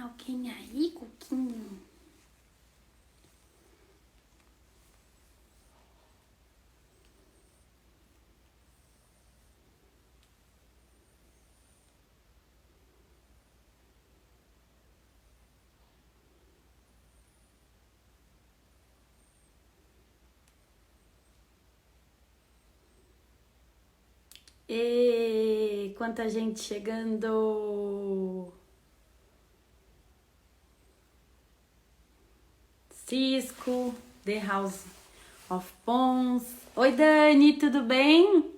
alguém aí, Cuquinho? E quanta gente chegando! Cisco, The House of Pons. Oi, Dani, tudo bem?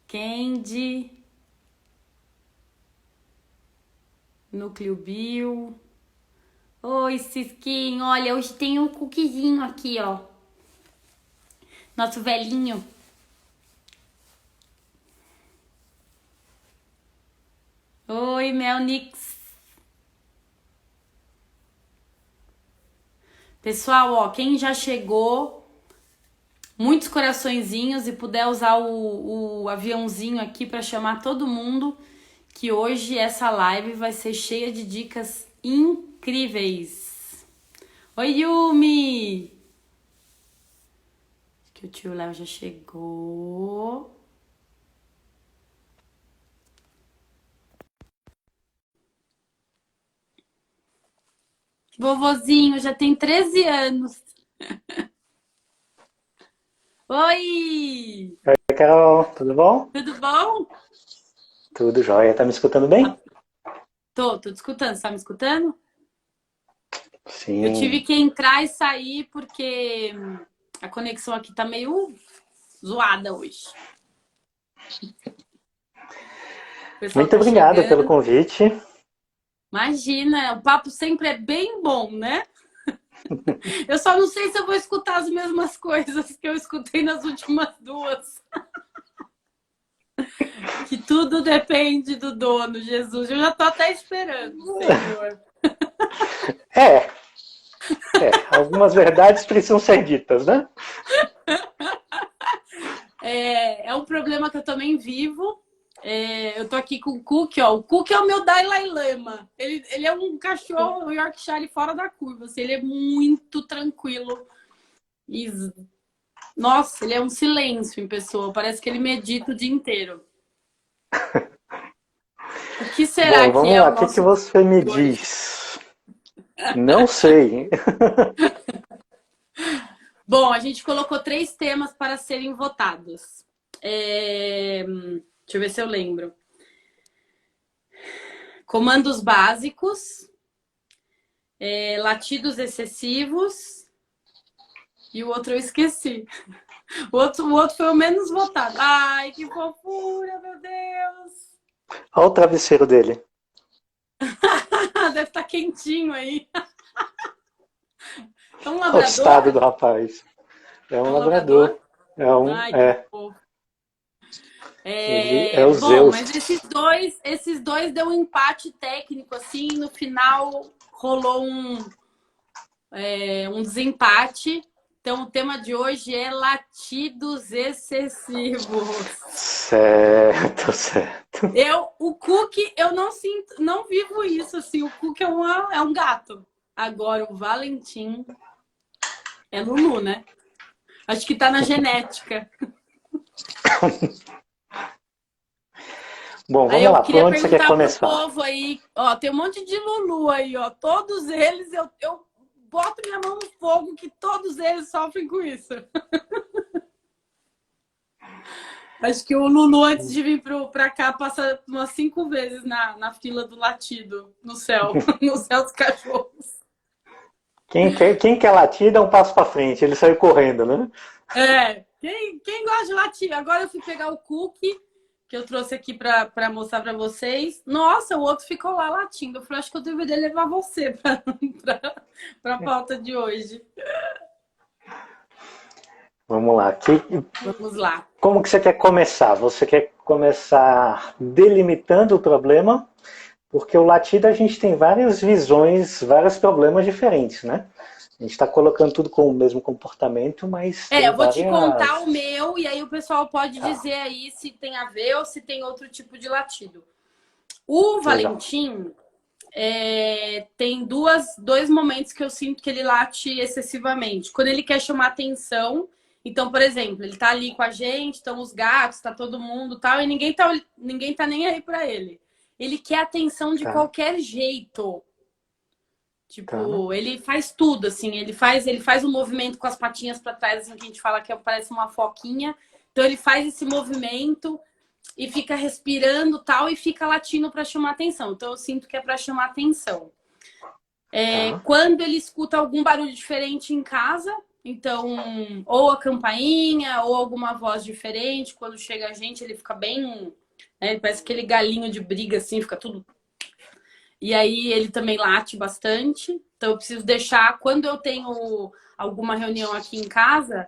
Candy, Núcleo Bill. Oi, Cisquinho. Olha, hoje tem um cookiezinho aqui, ó. Nosso velhinho. Oi, Melnix. Pessoal, ó, quem já chegou, muitos coraçõezinhos e puder usar o aviãozinho aqui para chamar todo mundo, que hoje essa live vai ser cheia de dicas incríveis. Oi, Yumi! Acho que o tio Léo já chegou. Vovozinho já tem 13 anos. Oi! Oi, Carol, tudo bom? Tudo bom? Tudo jóia, tá me escutando bem? Tô te escutando. Você tá me escutando? Eu tive Sim. que entrar e sair porque a conexão aqui tá meio zoada hoje. O pessoal Muito tá obrigado pelo chegando. convite. Imagina, o papo sempre é bem bom, né? Eu só não sei se eu vou escutar as mesmas coisas que eu escutei nas últimas duas. Que tudo depende do dono, Jesus. Eu já tô até esperando, Senhor. É, algumas verdades precisam ser ditas, né? É um problema que eu também vivo. Eu tô aqui com o Cook, ó. O Cook é o meu Dalai Lama. Ele é um cachorro Yorkshire fora da curva. Assim, ele é muito tranquilo. E, nossa, ele é um silêncio em pessoa. Parece que ele medita o dia inteiro. O que será Bom, que vamos é lá, o o que que nosso você me hoje? diz? Não sei. Bom, a gente colocou 3 temas para serem votados. Deixa eu ver se eu lembro. Comandos básicos, latidos excessivos e o outro eu esqueci. O outro foi o menos votado. Ai, que fofura, meu Deus! Olha o travesseiro dele. Deve estar quentinho aí. É um Olha o estado labrador? do rapaz. É É um um labrador? labrador. Ai, que É. fofo. Ele é o Bom, mas Zeus. esses dois deu um empate técnico, assim, no final rolou um desempate. Então, o tema de hoje é latidos excessivos. Certo, certo. O cookie, eu não sinto, não vivo isso, assim. O cookie é um gato. Agora, o Valentim é Lulu, né? Acho que tá na genética. Bom, Aí vamos eu lá, por queria onde você quer perguntar pro começar? povo aí, ó, tem um monte de Lulu aí, ó. Todos eles, eu boto minha mão no fogo que todos eles sofrem com isso. Acho que o Lulu, antes de vir pra cá, passa umas 5 vezes na fila do latido, no céu, no céu dos cachorros. Quem quer latir dá um passo pra frente, ele saiu correndo, né? Quem gosta de latir? Agora eu fui pegar o cookie que eu trouxe aqui pra mostrar pra vocês. Nossa, o outro ficou lá latindo. Eu falei, acho que eu deveria levar você pra pauta de hoje. Vamos lá. Vamos lá. Como que você quer começar? Você quer começar delimitando o problema? Porque o latido a gente tem várias visões, vários problemas diferentes, né? A gente está colocando tudo com o mesmo comportamento, mas tem Eu vou te contar o várias. meu e aí o pessoal pode Tá, dizer aí se tem a ver ou se tem outro tipo de latido. O legal. Valentim, tem dois momentos que eu sinto que ele late excessivamente. Quando ele quer chamar atenção, então, por exemplo, ele tá ali com a gente, estão os gatos, tá todo mundo tal, e ninguém tá nem aí pra ele. Ele quer atenção de Tá, qualquer jeito. tá, Tipo, ele faz tudo, assim, ele faz um movimento com as patinhas pra trás, assim, que a gente fala que parece uma foquinha. Então ele faz esse movimento e fica respirando tal e fica latindo para chamar atenção. Então eu sinto que é para chamar atenção. tá, Quando ele escuta algum barulho diferente em casa, então ou a campainha ou alguma voz diferente, quando chega a gente ele fica bem, né, ele parece aquele galinho de briga assim, fica tudo. E aí ele também late bastante. Então eu preciso deixar, quando eu tenho alguma reunião aqui em casa,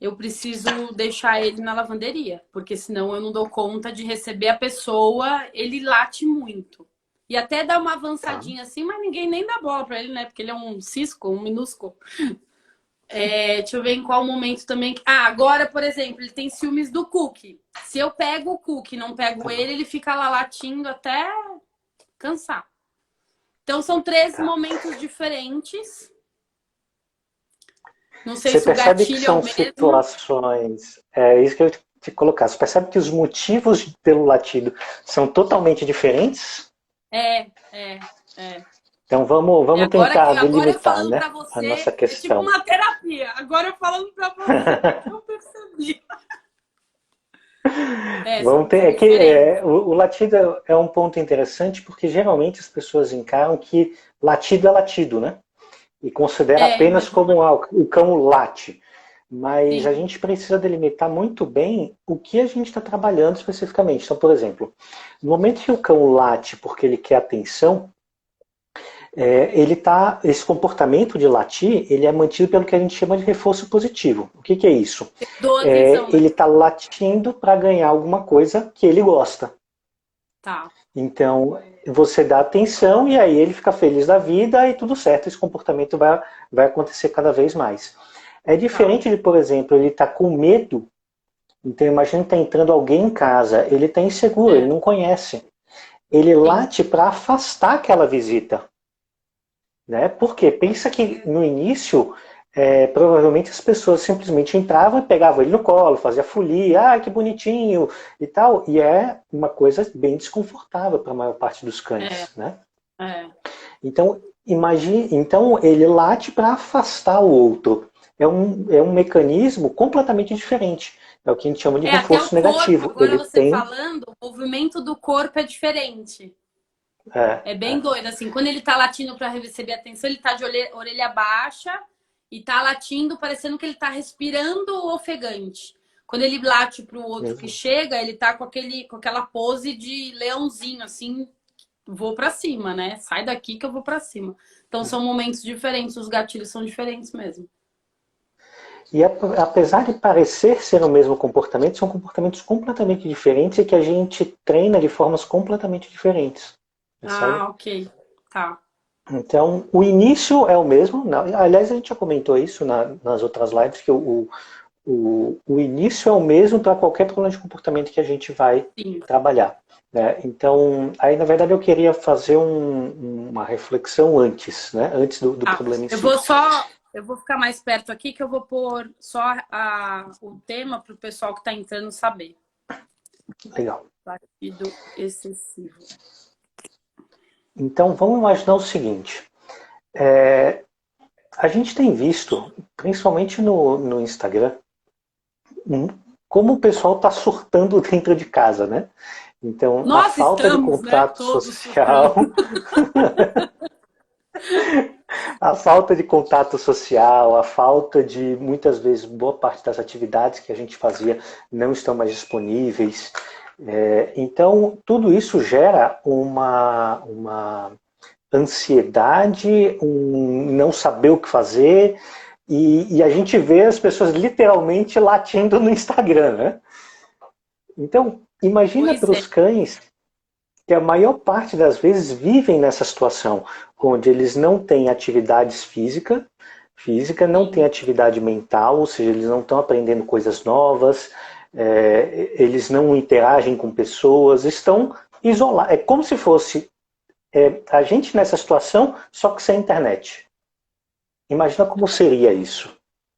eu preciso deixar ele na lavanderia, porque senão eu não dou conta de receber a pessoa, ele late muito. E até dá uma tá. avançadinha assim, mas ninguém nem dá bola pra ele, né? Porque ele é um cisco, um minúsculo. Deixa eu ver em qual momento também. Ah, agora, por exemplo, ele tem ciúmes do cookie. Se eu pego o cookie e não pego Tá, ele, ele fica lá latindo até cansar. Então são três tá. momentos diferentes. Não sei Você se o percebe que gatilho é o são mesmo. situações. É isso que eu ia te colocar. Você percebe que os motivos pelo latido são totalmente diferentes? É, é, é. Então vamos Agora, tentar agora eu delimitar, falando né? pra A você, nossa é tipo questão. uma terapia. Agora eu falando pra você que eu percebi. Vamos ter, São diferentes. o latido é um ponto interessante porque geralmente as pessoas encaram que latido é latido, né? E considera apenas Mas não como o cão late. é Mas a assim. gente precisa delimitar muito bem o que a gente está trabalhando especificamente. Então, por exemplo, no momento que o cão late porque ele quer atenção, esse comportamento de latir, ele é mantido pelo que a gente chama de reforço positivo. O que é isso? Dou atenção, né? Ele está latindo para ganhar alguma coisa que ele gosta. Tá. Então, você dá atenção e aí ele fica feliz da vida e tudo certo, esse comportamento vai acontecer cada vez mais. É Tá. diferente de, por exemplo, ele está com medo. Então, imagina que está entrando alguém em casa, ele está inseguro, ele É, não conhece. Ele sim. late para afastar aquela visita. Né? Porque pensa que no início, provavelmente as pessoas simplesmente entravam e pegavam ele no colo, fazia folia, que bonitinho e tal. E é uma coisa bem desconfortável para a maior parte dos É, cães. Né? é. Então, imagine, então ele late para afastar o outro. É um mecanismo completamente diferente. É o que a gente chama de Até o reforço corpo, negativo. agora Ele você tem. falando, o movimento do corpo é diferente. É, É bem é, doido, assim. Quando ele tá latindo para receber atenção, ele tá de orelha baixa e tá latindo, parecendo que ele tá respirando ofegante. Quando ele late pro outro que mesmo. chega, ele tá com aquela pose de leãozinho, assim, vou para cima, né? Sai daqui que eu vou para cima. Então são momentos diferentes, os gatilhos são diferentes mesmo. E apesar de parecer ser o mesmo comportamento, são comportamentos completamente diferentes e que a gente treina de formas completamente diferentes. Percebe? Ah, ok. Tá. Então, o início é o mesmo. Aliás, a gente já comentou isso nas outras lives, que o início é o mesmo para qualquer problema de comportamento que a gente vai Sim. trabalhar. Né? Então, aí na verdade eu queria fazer uma reflexão antes, né? Antes do Tá. problema em Eu si. vou só. Eu vou ficar mais perto aqui que eu vou pôr só o tema para o pessoal que está entrando saber. Legal. Latido excessivo. Então, vamos imaginar o seguinte. A gente tem visto, principalmente no Instagram, como o pessoal está surtando dentro de casa, né? Então, a Nós falta de estamos, né? contato Todos surtando. social, a falta de contato social, a falta de, muitas vezes, boa parte das atividades que a gente fazia não estão mais disponíveis. Então, tudo isso gera uma ansiedade, um não saber o que fazer, e a gente vê as pessoas literalmente latindo no Instagram, né? Então, imagina Pois para é. os cães que a maior parte das vezes vivem nessa situação, onde eles não têm atividades física, não têm Sim. atividade mental, ou seja, eles não estão aprendendo coisas novas, eles não interagem com pessoas, estão isolados. É como se fosse a gente nessa situação, só que sem internet. Imagina como seria isso.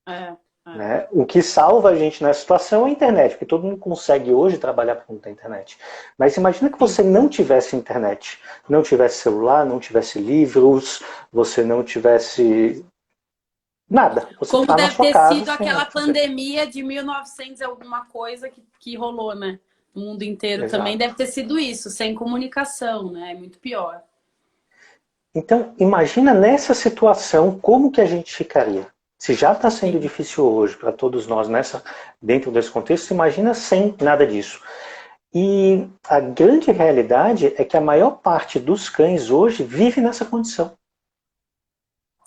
É, Né? O que salva a gente nessa situação é a internet, porque todo mundo consegue hoje trabalhar por conta da internet. Mas imagina que sim. você não tivesse internet, não tivesse celular, não tivesse livros, você não tivesse nada. Você Como está na deve sua ter casa sido sem nada aquela pra fazer. pandemia de 1900 e alguma coisa que rolou, né? No mundo inteiro também Exato. deve ter sido isso, sem comunicação, né? É muito pior. Então, imagina nessa situação como que a gente ficaria. Se já está sendo Sim. difícil hoje para todos nós dentro desse contexto, imagina sem nada disso. E a grande realidade é que a maior parte dos cães hoje vive nessa condição.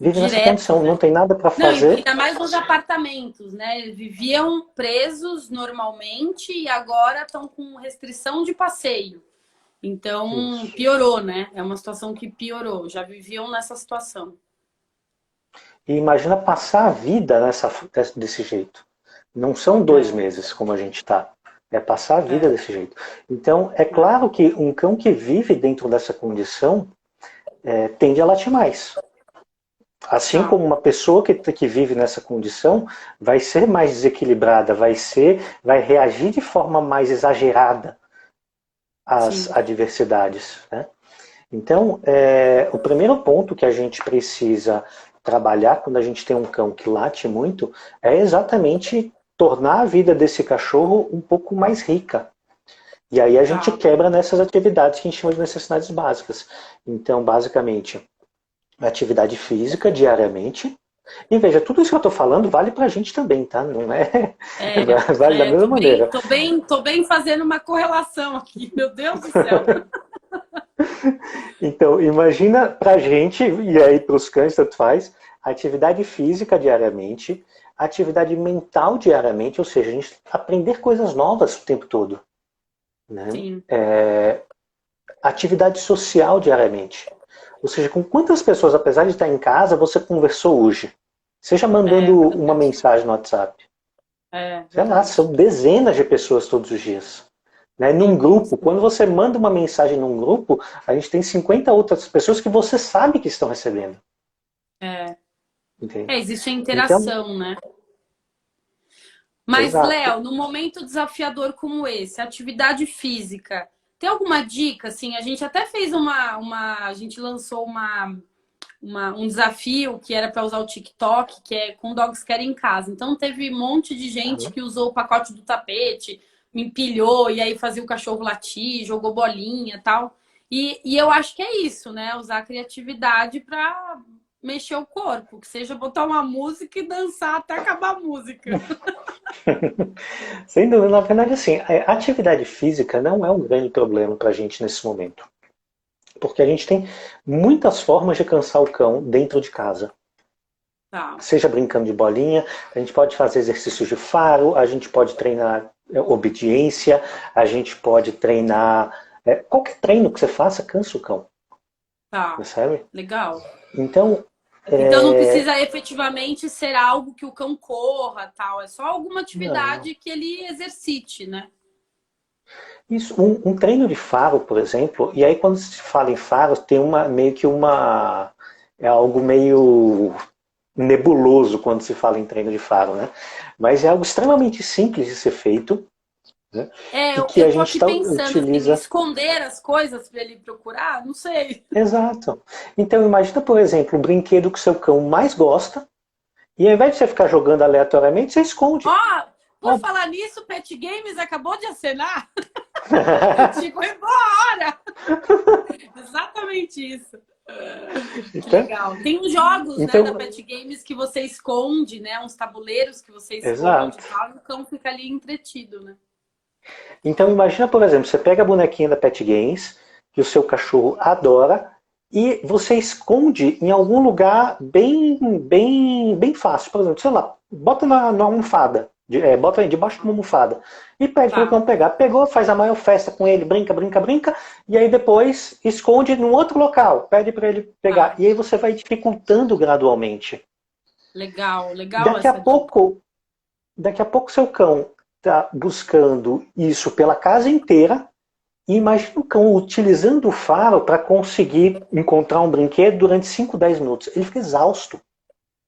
Vive nessa Direto, condição, não né? tem nada para Não, e fazer. ainda mais nos apartamentos, né? Viviam presos normalmente e agora estão com restrição de passeio. Então, Isso. piorou, né? É uma situação que piorou. Já viviam nessa situação. E imagina passar a vida desse jeito. Não são 2 meses como a gente está. É passar a vida É, desse jeito. Então, é é. claro que um cão que vive dentro dessa condição tende a latir mais. Assim Tá. como uma pessoa que vive nessa condição vai ser mais desequilibrada, vai reagir de forma mais exagerada às Sim. adversidades. Né? Então, o primeiro ponto que a gente precisa trabalhar quando a gente tem um cão que late muito é exatamente tornar a vida desse cachorro um pouco mais rica. E aí a gente Tá. quebra nessas atividades que a gente chama de necessidades básicas. Então, basicamente, atividade física diariamente. E veja, tudo isso que eu estou falando vale para a gente também, tá? Não é. Vale da mesma maneira. Tô bem fazendo uma correlação aqui. Meu Deus do céu. Então, imagina pra gente, e aí para os cães, tanto faz, atividade física diariamente, atividade mental diariamente, ou seja, a gente aprender coisas novas o tempo todo. Né? Sim. Atividade social diariamente. Ou seja, com quantas pessoas, apesar de estar em casa, você conversou hoje? Seja É mandando uma verdade. mensagem no WhatsApp. É Sei lá, verdade. são dezenas de pessoas todos os dias. Né? Num Sim. grupo, quando você manda uma mensagem num grupo, a gente tem 50 outras pessoas que você sabe que estão recebendo. É. Entende? É, existe a Então, interação, né? Mas, exato. Léo, num momento desafiador como esse, atividade física, tem alguma dica? Assim, a gente até fez a gente lançou um desafio que era para usar o TikTok, que é com dogs care em casa. Então teve um monte de gente que usou o pacote do tapete, me empilhou e aí fazia o cachorro latir, jogou bolinha e tal. E eu acho que é isso, né? Usar a criatividade para mexer o corpo, que seja botar uma música e dançar até acabar a música. Sem dúvida, na verdade, assim, a atividade física não é um grande problema para a gente nesse momento. Porque a gente tem muitas formas de cansar o cão dentro de casa. Tá, Seja brincando de bolinha, a gente pode fazer exercícios de faro, a gente pode treinar obediência, a gente pode treinar. Qualquer treino que você faça cansa o cão, tá. percebe? Legal. Então, Então não precisa efetivamente ser algo que o cão corra, tal. É só alguma não. atividade que ele exercite, né? Isso, um treino de faro, por exemplo, e aí quando se fala em faro, tem meio que uma. É algo meio nebuloso quando se fala em treino de faro, né? Mas é algo extremamente simples de ser feito, né? É, E que eu a tô gente aqui pensando assim, utiliza. esconder as coisas para ele procurar, não sei. Exato. Então imagina, por exemplo, um brinquedo que seu cão mais gosta, e ao invés de você ficar jogando aleatoriamente, você esconde. Ó, por Ó. falar nisso, Pet Games acabou de acenar. Chegou em boa hora. Exatamente isso. Que Então, legal. Tem uns jogos, né, da então, Pet Games que você esconde, né? Uns tabuleiros que você esconde e exato. tal, e o cão fica ali entretido, né? Então imagina, por exemplo, você pega a bonequinha da Pet Games, que o seu cachorro adora, e você esconde em algum lugar bem fácil. Por exemplo, sei lá, bota na almofada, bota debaixo de uma almofada, e pede para o Tá, cão pegar. Pegou, faz a maior festa com ele, brinca, brinca, brinca, e aí depois esconde num outro local, pede para ele pegar. tá. E aí você vai dificultando gradualmente. Legal, legal Daqui a essa dica. pouco, daqui a pouco seu cão está buscando isso pela casa inteira, E imagina o cão utilizando o faro para conseguir encontrar um brinquedo durante 5, 10 minutos. Ele fica exausto.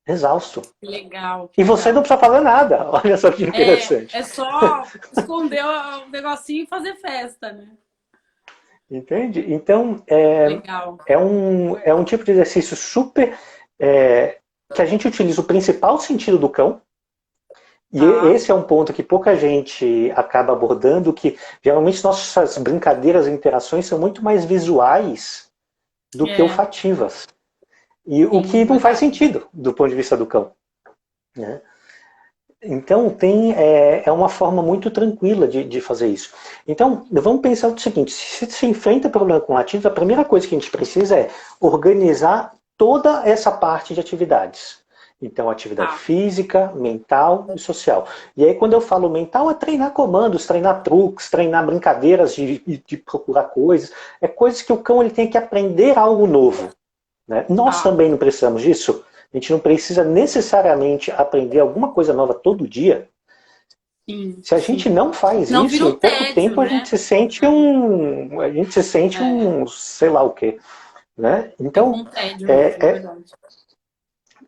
Exausto. Que legal, que E você não legal. precisa fazer nada. Olha só que interessante. É só esconder o negocinho e fazer festa, né? Entende? Então, Legal. é um tipo de exercício super... que a gente utiliza o principal sentido do cão. E Tá. esse é um ponto que pouca gente acaba abordando, que geralmente nossas brincadeiras e interações são muito mais visuais do que É, olfativas. E o sim, que não faz verdade. sentido do ponto de vista do cão. Né? Então é uma forma muito tranquila de fazer isso. Então vamos pensar o seguinte, se se enfrenta problema com latidos, a primeira coisa que a gente precisa é organizar toda essa parte de atividades. Então atividade Tá. física, mental e social. E aí quando eu falo mental é treinar comandos, treinar truques, treinar brincadeiras de procurar coisas. É coisas que o cão ele tem que aprender algo novo. Né? Nós Tá. também não precisamos disso. A gente não precisa necessariamente aprender alguma coisa nova todo dia. Sim, Se a gente sim. não faz Não vira isso, um em pouco tédio, tempo a gente né? se sente É, um sei lá o quê. Né? fica Então, um tédio mesmo, é, é, verdade.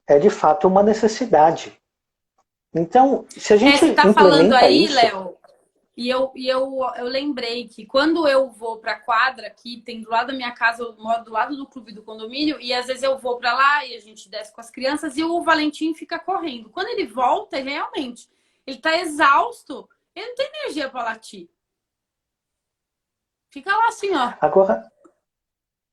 é de fato uma necessidade. Então, se a É, gente você tá falando implementa aí, isso, Léo, eu lembrei que quando eu vou pra quadra, que tem do lado da minha casa, eu moro do lado do clube do condomínio, e às vezes eu vou pra lá e a gente desce com as crianças e o Valentim fica correndo. Quando ele volta, realmente, ele tá exausto, ele não tem energia pra latir. Fica lá assim, ó. agora,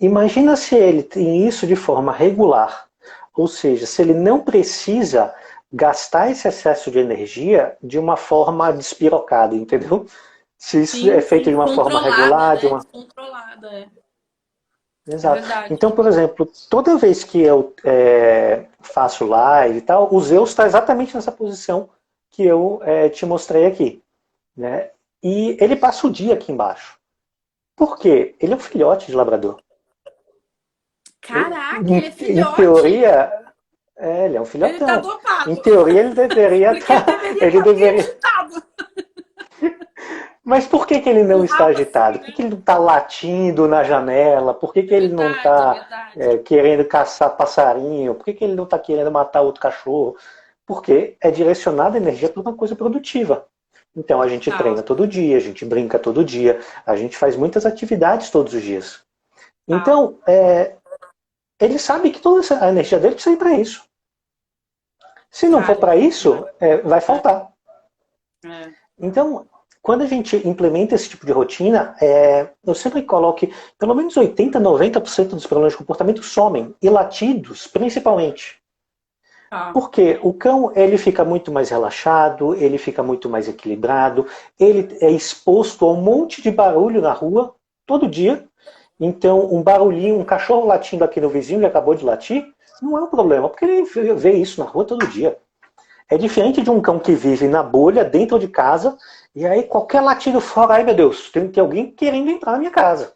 imagina se ele tem isso de forma regular. Ou seja, se ele não precisa gastar esse excesso de energia de uma forma despirocada, entendeu? Se isso é Sim, feito sim, de uma forma controlada, regular, de né? uma... Descontrolada, é Exato. verdade. Então, por exemplo, toda vez que eu faço live e tal, o Zeus está exatamente nessa posição que eu te mostrei aqui. Né? E ele passa o dia aqui embaixo. Por quê? Ele é um filhote de labrador. Caraca, ele é Em filhote. teoria, ele é um Ele tá filhotão. Em dopado. teoria, ele deveria Porque ele estar. deveria Ele estar bem deveria. agitado. Mas por que, que ele não Um está rabo assim, agitado? Por que, né? que ele não está latindo na janela? Por que, que ele não Verdade, está verdade. querendo caçar passarinho? Por que, que ele não está querendo matar outro cachorro? Porque é direcionada a energia para uma coisa produtiva. Então a gente Tá, treina todo dia, a gente brinca todo dia, a gente faz muitas atividades todos os dias. tá. Então, ele sabe que toda a energia dele precisa ir para isso. Se não for Cara, para que isso, demais. vai faltar. É. Então, quando a gente implementa esse tipo de rotina, eu sempre coloco que pelo menos 80, 90% dos problemas de comportamento somem, e latidos principalmente. Tá. Porque o cão ele fica muito mais relaxado, ele fica muito mais equilibrado, ele é exposto a um monte de barulho na rua todo dia. Então, um barulhinho, um cachorro latindo aqui no vizinho, ele acabou de latir, não é um problema, porque ele vê isso na rua todo dia. É diferente de um cão que vive na bolha, dentro de casa, e aí qualquer latido fora, ai meu Deus, tem alguém querendo entrar na minha casa.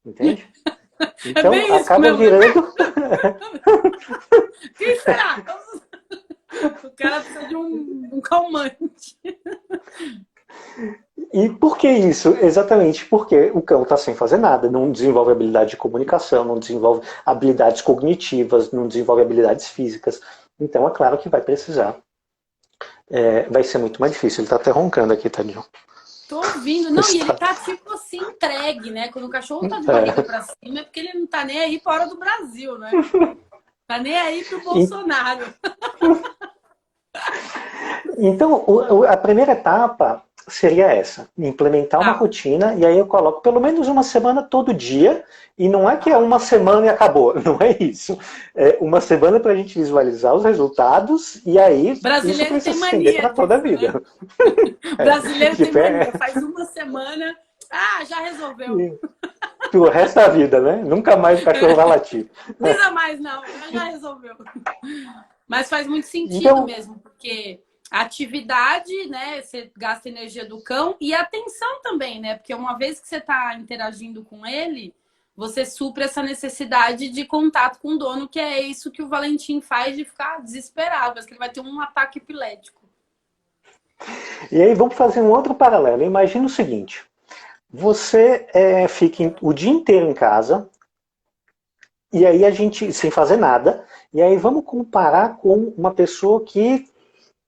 Entende? É Então bem isso acaba mesmo, né? virando. Quem será? O cara precisa de um calmante. E por que isso? Exatamente porque o cão está sem fazer nada, não desenvolve habilidade de comunicação, não desenvolve habilidades cognitivas, não desenvolve habilidades físicas. Então é claro que vai precisar. Vai ser muito mais difícil. Ele está até roncando aqui, tadinho. Tô ouvindo. Não, e ele Está, tá tipo assim, entregue, né? Quando o cachorro tá de barriga é, pra cima, é porque ele não tá nem aí fora do Brasil, né? Tá nem aí pro e Bolsonaro. Então, a primeira etapa seria essa, implementar uma Tá, rotina, e aí eu coloco pelo menos uma semana todo dia, e não é que é tá. uma semana e acabou, não é isso. É uma semana para a gente visualizar os resultados, e aí isso Brasileiro precisa tem se estender mania para toda a disso, né? vida. Brasileiro tem Tipo, mania. Faz uma semana, ah, já resolveu. pro resto da vida, né? Nunca mais o cachorro vai latir. Não precisa mais, não. Já resolveu. Mas faz muito sentido Então, mesmo, porque a atividade, né? Você gasta energia do cão e a atenção também, né? Porque uma vez que você está interagindo com ele, você supre essa necessidade de contato com o dono, que é isso que o Valentim faz de ficar desesperado, parece que ele vai ter um ataque epilético. e aí vamos fazer um outro paralelo. Imagina o seguinte, Você fica o dia inteiro em casa, e aí a gente, sem fazer nada, e aí vamos comparar com uma pessoa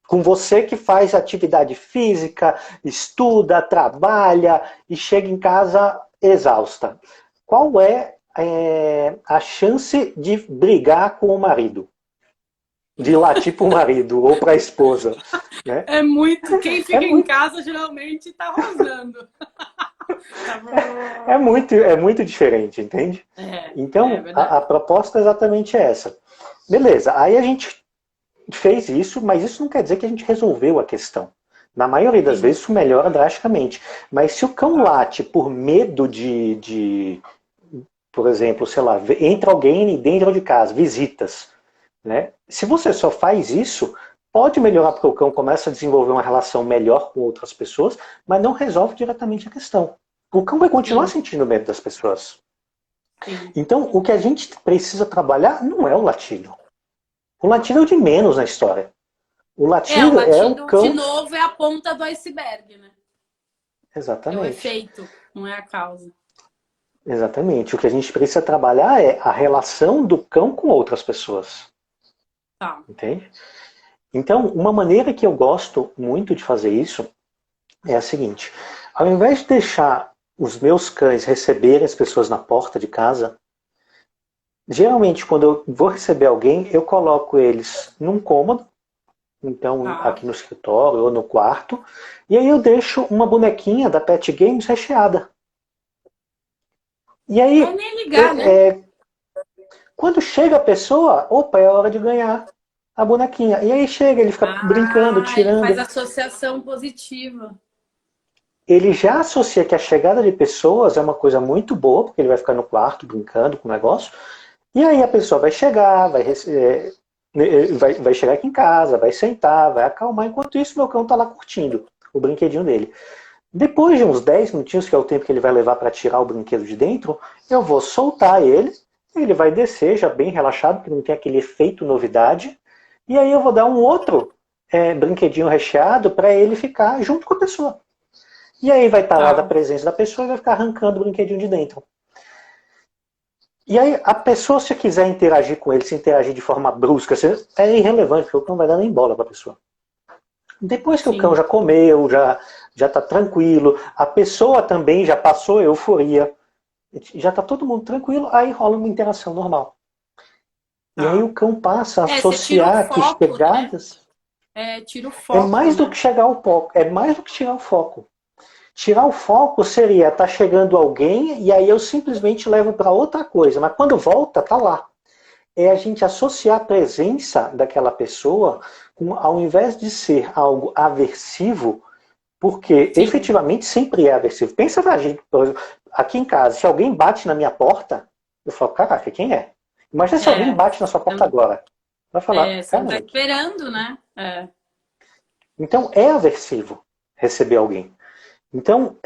com você que faz atividade física, estuda, trabalha e chega em casa exausta. Qual é a chance de brigar com o marido? De latir para o marido ou para a esposa? Né? É muito. Quem fica em muito, casa geralmente tá rosnando. é muito diferente, entende? Então, a proposta é exatamente essa. Beleza, aí a gente fez isso, mas isso não quer dizer que a gente resolveu a questão. Na maioria das vezes isso melhora drasticamente. Mas se o cão late por medo por exemplo, sei lá, entra alguém dentro de casa, visitas, né? Se você só faz isso, pode melhorar porque o cão começa a desenvolver uma relação melhor com outras pessoas, mas não resolve diretamente a questão. O cão vai continuar sentindo medo das pessoas. Então, o que a gente precisa trabalhar não é o latido. O latido é o de menos na história. O latido é o cão... De novo, é a ponta do iceberg, né? Exatamente. É o efeito, não é a causa. Exatamente. O que a gente precisa trabalhar é a relação do cão com outras pessoas. Tá. Entende? Então, uma maneira que eu gosto muito de fazer isso é a seguinte. Ao invés de deixar os meus cães receberem as pessoas na porta de casa, geralmente quando eu vou receber alguém, eu coloco eles num cômodo, então aqui no escritório ou no quarto, e aí eu deixo uma bonequinha da Pet Games recheada. E aí, vai nem ligar, né? Quando chega a pessoa, opa, é hora de ganhar a bonequinha. E aí chega, ele fica brincando, tirando. Ele faz associação positiva. Ele já associa que a chegada de pessoas é uma coisa muito boa, porque ele vai ficar no quarto brincando com o negócio. E aí a pessoa vai chegar, vai chegar aqui em casa, vai sentar, vai acalmar. Enquanto isso, meu cão está lá curtindo o brinquedinho dele. Depois de uns 10 minutinhos, que é o tempo que ele vai levar para tirar o brinquedo de dentro, eu vou soltar ele. Ele vai descer já bem relaxado, porque não tem aquele efeito novidade. E aí eu vou dar um outro brinquedinho recheado para ele ficar junto com a pessoa. E aí vai estar lá da presença da pessoa e vai ficar arrancando o brinquedinho de dentro. E aí a pessoa, se quiser interagir com ele, se interagir de forma brusca, é irrelevante, porque o cão vai dar nem bola para a pessoa. Depois que o cão já comeu, já está tranquilo, a pessoa também já passou a euforia, já está todo mundo tranquilo, aí rola uma interação normal. E aí o cão passa a associar que chegadas... Né? Tira o foco. É mais do que chegar ao foco. É mais do que tirar o foco. Tirar o foco seria estar chegando alguém e aí eu simplesmente levo para outra coisa. Mas quando volta, tá lá. É a gente associar a presença daquela pessoa, ao invés de ser algo aversivo, porque efetivamente sempre é aversivo. Pensa na gente, por exemplo, aqui em casa, se alguém bate na minha porta, eu falo, caraca, quem é? Imagina se alguém bate na sua porta agora. Vai falar, você não tá esperando, né? Então é aversivo receber alguém. Então,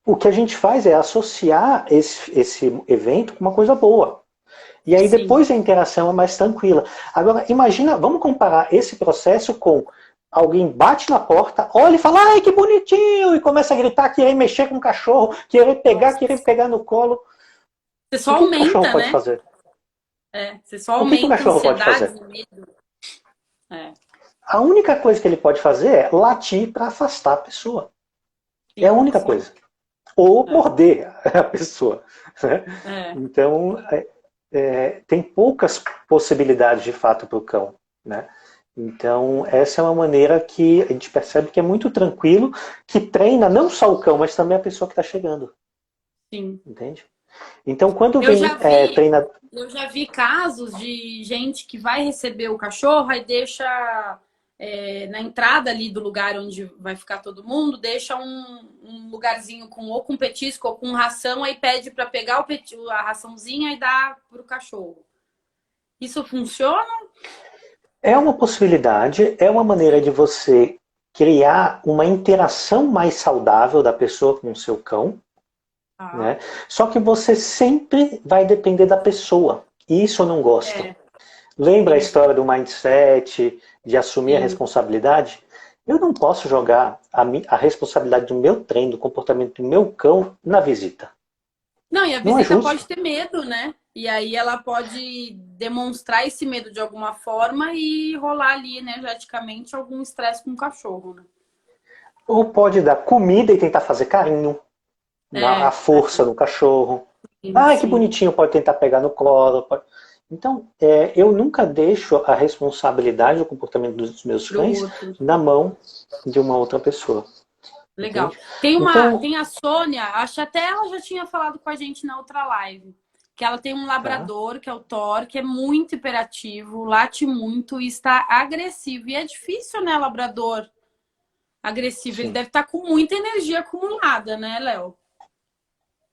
o que a gente faz é associar esse evento com uma coisa boa. E aí depois a interação é mais tranquila. Agora, imagina, vamos comparar esse processo com alguém bate na porta, olha e fala, ai, que bonitinho, e começa a gritar, querer mexer com o cachorro, querer pegar no colo. Você só aumenta, o cachorro pode né? fazer? Você só aumenta o cachorro pode fazer? Medo. A única coisa que ele pode fazer é latir para afastar a pessoa. É a única coisa. Ou morder a pessoa. Né? Então, tem poucas possibilidades de fato para o cão. Né? Então, essa é uma maneira que a gente percebe que é muito tranquilo, que treina não só o cão, mas também a pessoa que está chegando. Sim. Entende? Então, quando vem treina... Eu já vi casos de gente que vai receber o cachorro e deixa na entrada ali do lugar onde vai ficar todo mundo, deixa um lugarzinho ou com petisco ou com ração, aí pede para pegar a raçãozinha e dar pro cachorro. Isso funciona? É uma possibilidade, é uma maneira de você criar uma interação mais saudável da pessoa com o seu cão. Né? Só que você sempre vai depender da pessoa. E isso eu não gosto. Lembra a história do mindset, de assumir a responsabilidade? Eu não posso jogar a responsabilidade do meu treino, do comportamento do meu cão na visita. Não, e a Não é visita justo. pode ter medo, né? E aí ela pode demonstrar esse medo de alguma forma e rolar ali, energeticamente, algum estresse com o cachorro, né? Ou pode dar comida e tentar fazer carinho, a É, força no cachorro. sim, Ah, que sim. bonitinho, pode tentar pegar no colo. Então, eu nunca deixo a responsabilidade do comportamento dos meus Pro cães outro. na mão de uma outra pessoa. Legal. Entende? Então, Tem a Sônia, acho que até ela já tinha falado com a gente na outra live, que ela tem um tá. labrador, que é o Thor, que é muito hiperativo, late muito e está agressivo. E é difícil, né, labrador agressivo. Ele Sim, deve estar com muita energia acumulada, né, Léo?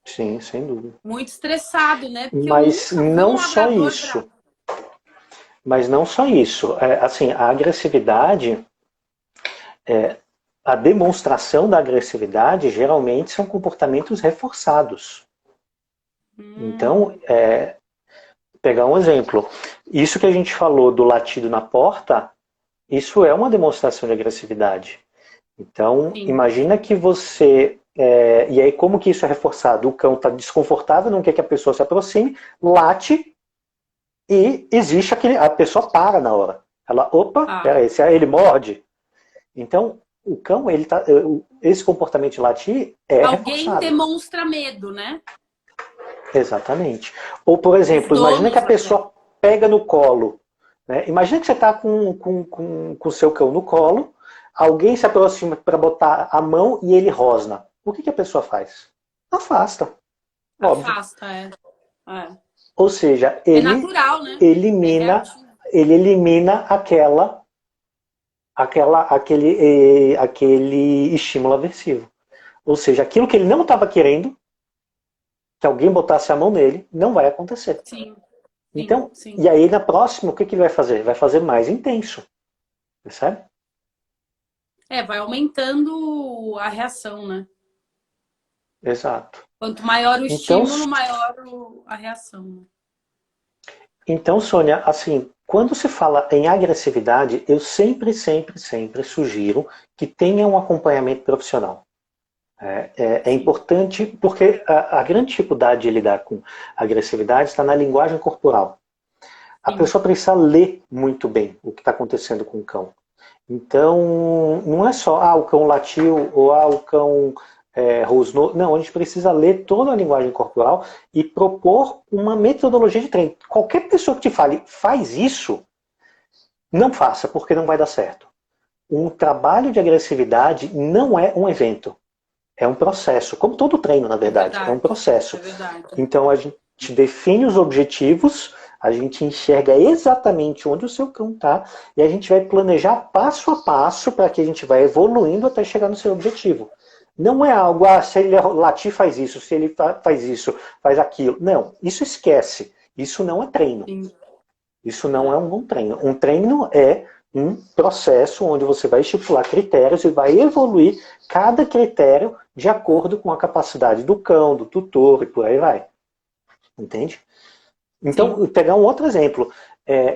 sim, sem dúvida. Muito estressado, né? Porque eu Mas nunca vi um não só labrador isso. bravo. Mas não só isso. Assim, a agressividade, a demonstração da agressividade geralmente são comportamentos reforçados. Hum, Então, pegar um exemplo. Isso que a gente falou do latido na porta, isso é uma demonstração de agressividade. Então, sim, imagina que você. E aí, como que isso é reforçado? O cão está desconfortável, não quer que a pessoa se aproxime, late e existe aquele. A pessoa para na hora. Ela, opa, tá. peraí, se ele morde. Então, o cão, esse comportamento de latir é Alguém reforçado. demonstra medo, né? Exatamente. Ou, por Os exemplo, imagina que a donos até. pessoa pega no colo. Né? Imagina que você está com o seu cão no colo, alguém se aproxima para botar a mão e ele rosna. O que a pessoa faz? Afasta, óbvio. Afasta, é. É. Ou seja, É natural, né? É elimina, reativo. ele elimina aquele estímulo aversivo. Ou seja, aquilo que ele não estava querendo, que alguém botasse a mão nele, não vai acontecer. Sim, sim, Então, sim. e aí na próxima, o que ele vai fazer? Vai fazer mais intenso, percebe? É, vai aumentando a reação, né? Exato. Quanto maior o Então, estímulo, maior a reação, né? então, Sônia, assim, quando se fala em agressividade, eu sempre, sempre, sempre sugiro que tenha um acompanhamento profissional. É Sim, importante porque a grande dificuldade de lidar com agressividade está na linguagem corporal. A sim. pessoa precisa ler muito bem o que está acontecendo com o cão. Então, não é só, o cão latiu ou o cão rosnou. Não, a gente precisa ler toda a linguagem corporal e propor uma metodologia de treino. Qualquer pessoa que te fale, faz isso, não faça, porque não vai dar certo. Um trabalho de agressividade não é um evento, é um processo. Como todo treino, na É verdade, é um verdade. processo. É verdade. Então, a gente define os objetivos, a gente enxerga exatamente onde o seu cão está e a gente vai planejar passo a passo para que a gente vai evoluindo até chegar no seu objetivo. Não é algo, se ele latir faz isso, se ele faz isso, faz aquilo. Não, isso esquece. Isso não é treino. Sim. Isso não é É. um bom treino. Um treino é um processo onde você vai estipular critérios e vai evoluir cada critério de acordo com a capacidade do cão, do tutor e por aí vai. Entende? Sim. Então, pegar um outro exemplo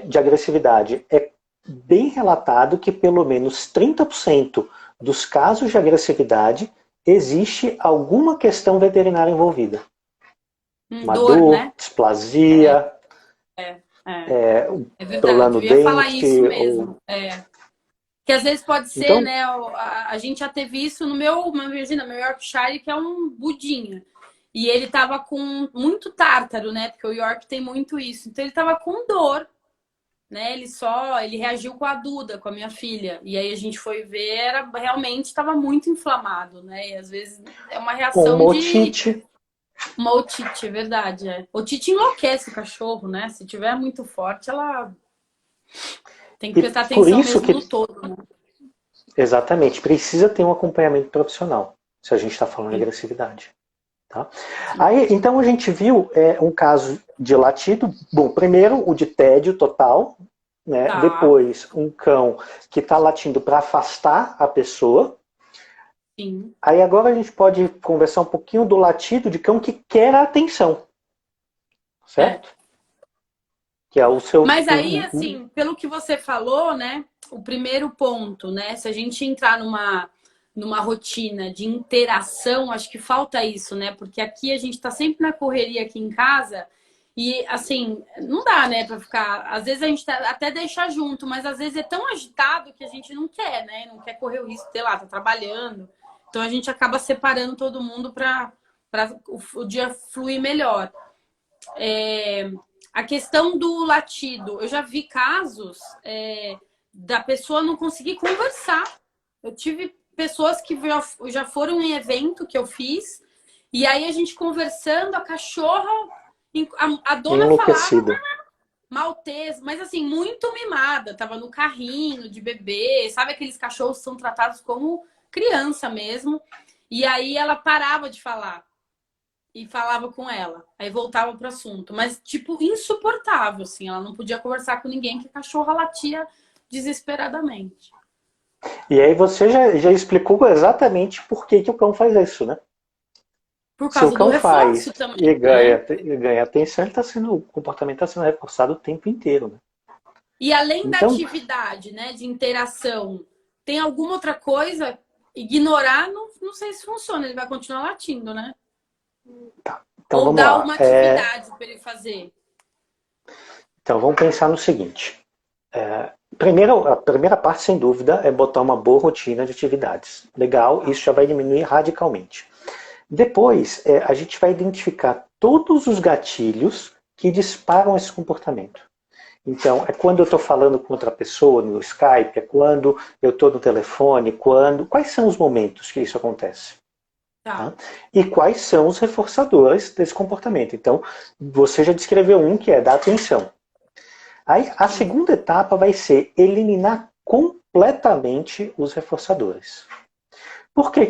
de agressividade. É bem relatado que pelo menos 30% dos casos de agressividade existe alguma questão veterinária envolvida. Uma Dor, dor, né? É, displasia, é. É problema verdade. no Eu ia falar dente. isso mesmo. É. Que às vezes pode ser, Então, né? A gente já teve isso no imagina, meu Yorkshire, que é um budinha. E ele tava com muito tártaro, né? Porque o York tem muito isso. Então ele tava com dor, né? Ele reagiu com a Duda, com a minha filha. E aí a gente foi ver, realmente estava muito inflamado, né? E às vezes é uma reação uma de otite. uma otite, é verdade, é. Otite enlouquece o cachorro, né? Se tiver muito forte, ela tem que E prestar por atenção isso mesmo que, no todo, né? exatamente, precisa ter um acompanhamento profissional, se a gente está falando de Sim, agressividade. Tá? sim. Aí, então a gente viu um caso de latido. Bom, primeiro o de tédio total, né? Tá, Depois um cão que está latindo para afastar a pessoa. sim. Aí agora a gente pode conversar um pouquinho do latido de cão que quer a atenção, É. certo? Que é o seu. Mas aí, assim, pelo que você falou, né? o primeiro ponto, né? Se a gente entrar numa rotina de interação, acho que falta isso, né? Porque aqui a gente tá sempre na correria aqui em casa e, assim, não dá, né, pra ficar... Às vezes a gente até deixa junto, mas às vezes é tão agitado que a gente não quer, né? Não quer correr o risco, sei lá, tá trabalhando. Então a gente acaba separando todo mundo para o dia fluir melhor. A questão do latido, eu já vi casos da pessoa não conseguir conversar. Eu tive pessoas que já foram em evento que eu fiz, e aí a gente conversando, a cachorra, a dona falava maltês, mas assim, muito mimada, tava no carrinho de bebê, sabe aqueles cachorros que são tratados como criança mesmo, e aí ela parava de falar. E falava com ela. Aí voltava pro assunto. Mas, tipo, insuportável, assim. Ela não podia conversar com ninguém, que a cachorra latia desesperadamente. E aí você já explicou exatamente por que o cão faz isso, né? Por Se o causa do cão reforço faz também, e né? ganha atenção, o comportamento está sendo reforçado o tempo inteiro, né? E além da Então, atividade, né, de interação, tem alguma outra coisa? Ignorar, não sei se funciona. Ele vai continuar latindo, né? então Ou vamos dar lá. uma atividade para ele fazer. Então vamos pensar no seguinte. Primeiro, a primeira parte, sem dúvida, é botar uma boa rotina de atividades. Legal, isso já vai diminuir radicalmente. Depois, a gente vai identificar todos os gatilhos que disparam esse comportamento. Então, é quando eu estou falando com outra pessoa no Skype, é quando eu estou no telefone, quais são os momentos que isso acontece? Tá? E quais são os reforçadores desse comportamento? Então, você já descreveu um que é dar atenção. Aí, a segunda etapa vai ser eliminar completamente os reforçadores. Por que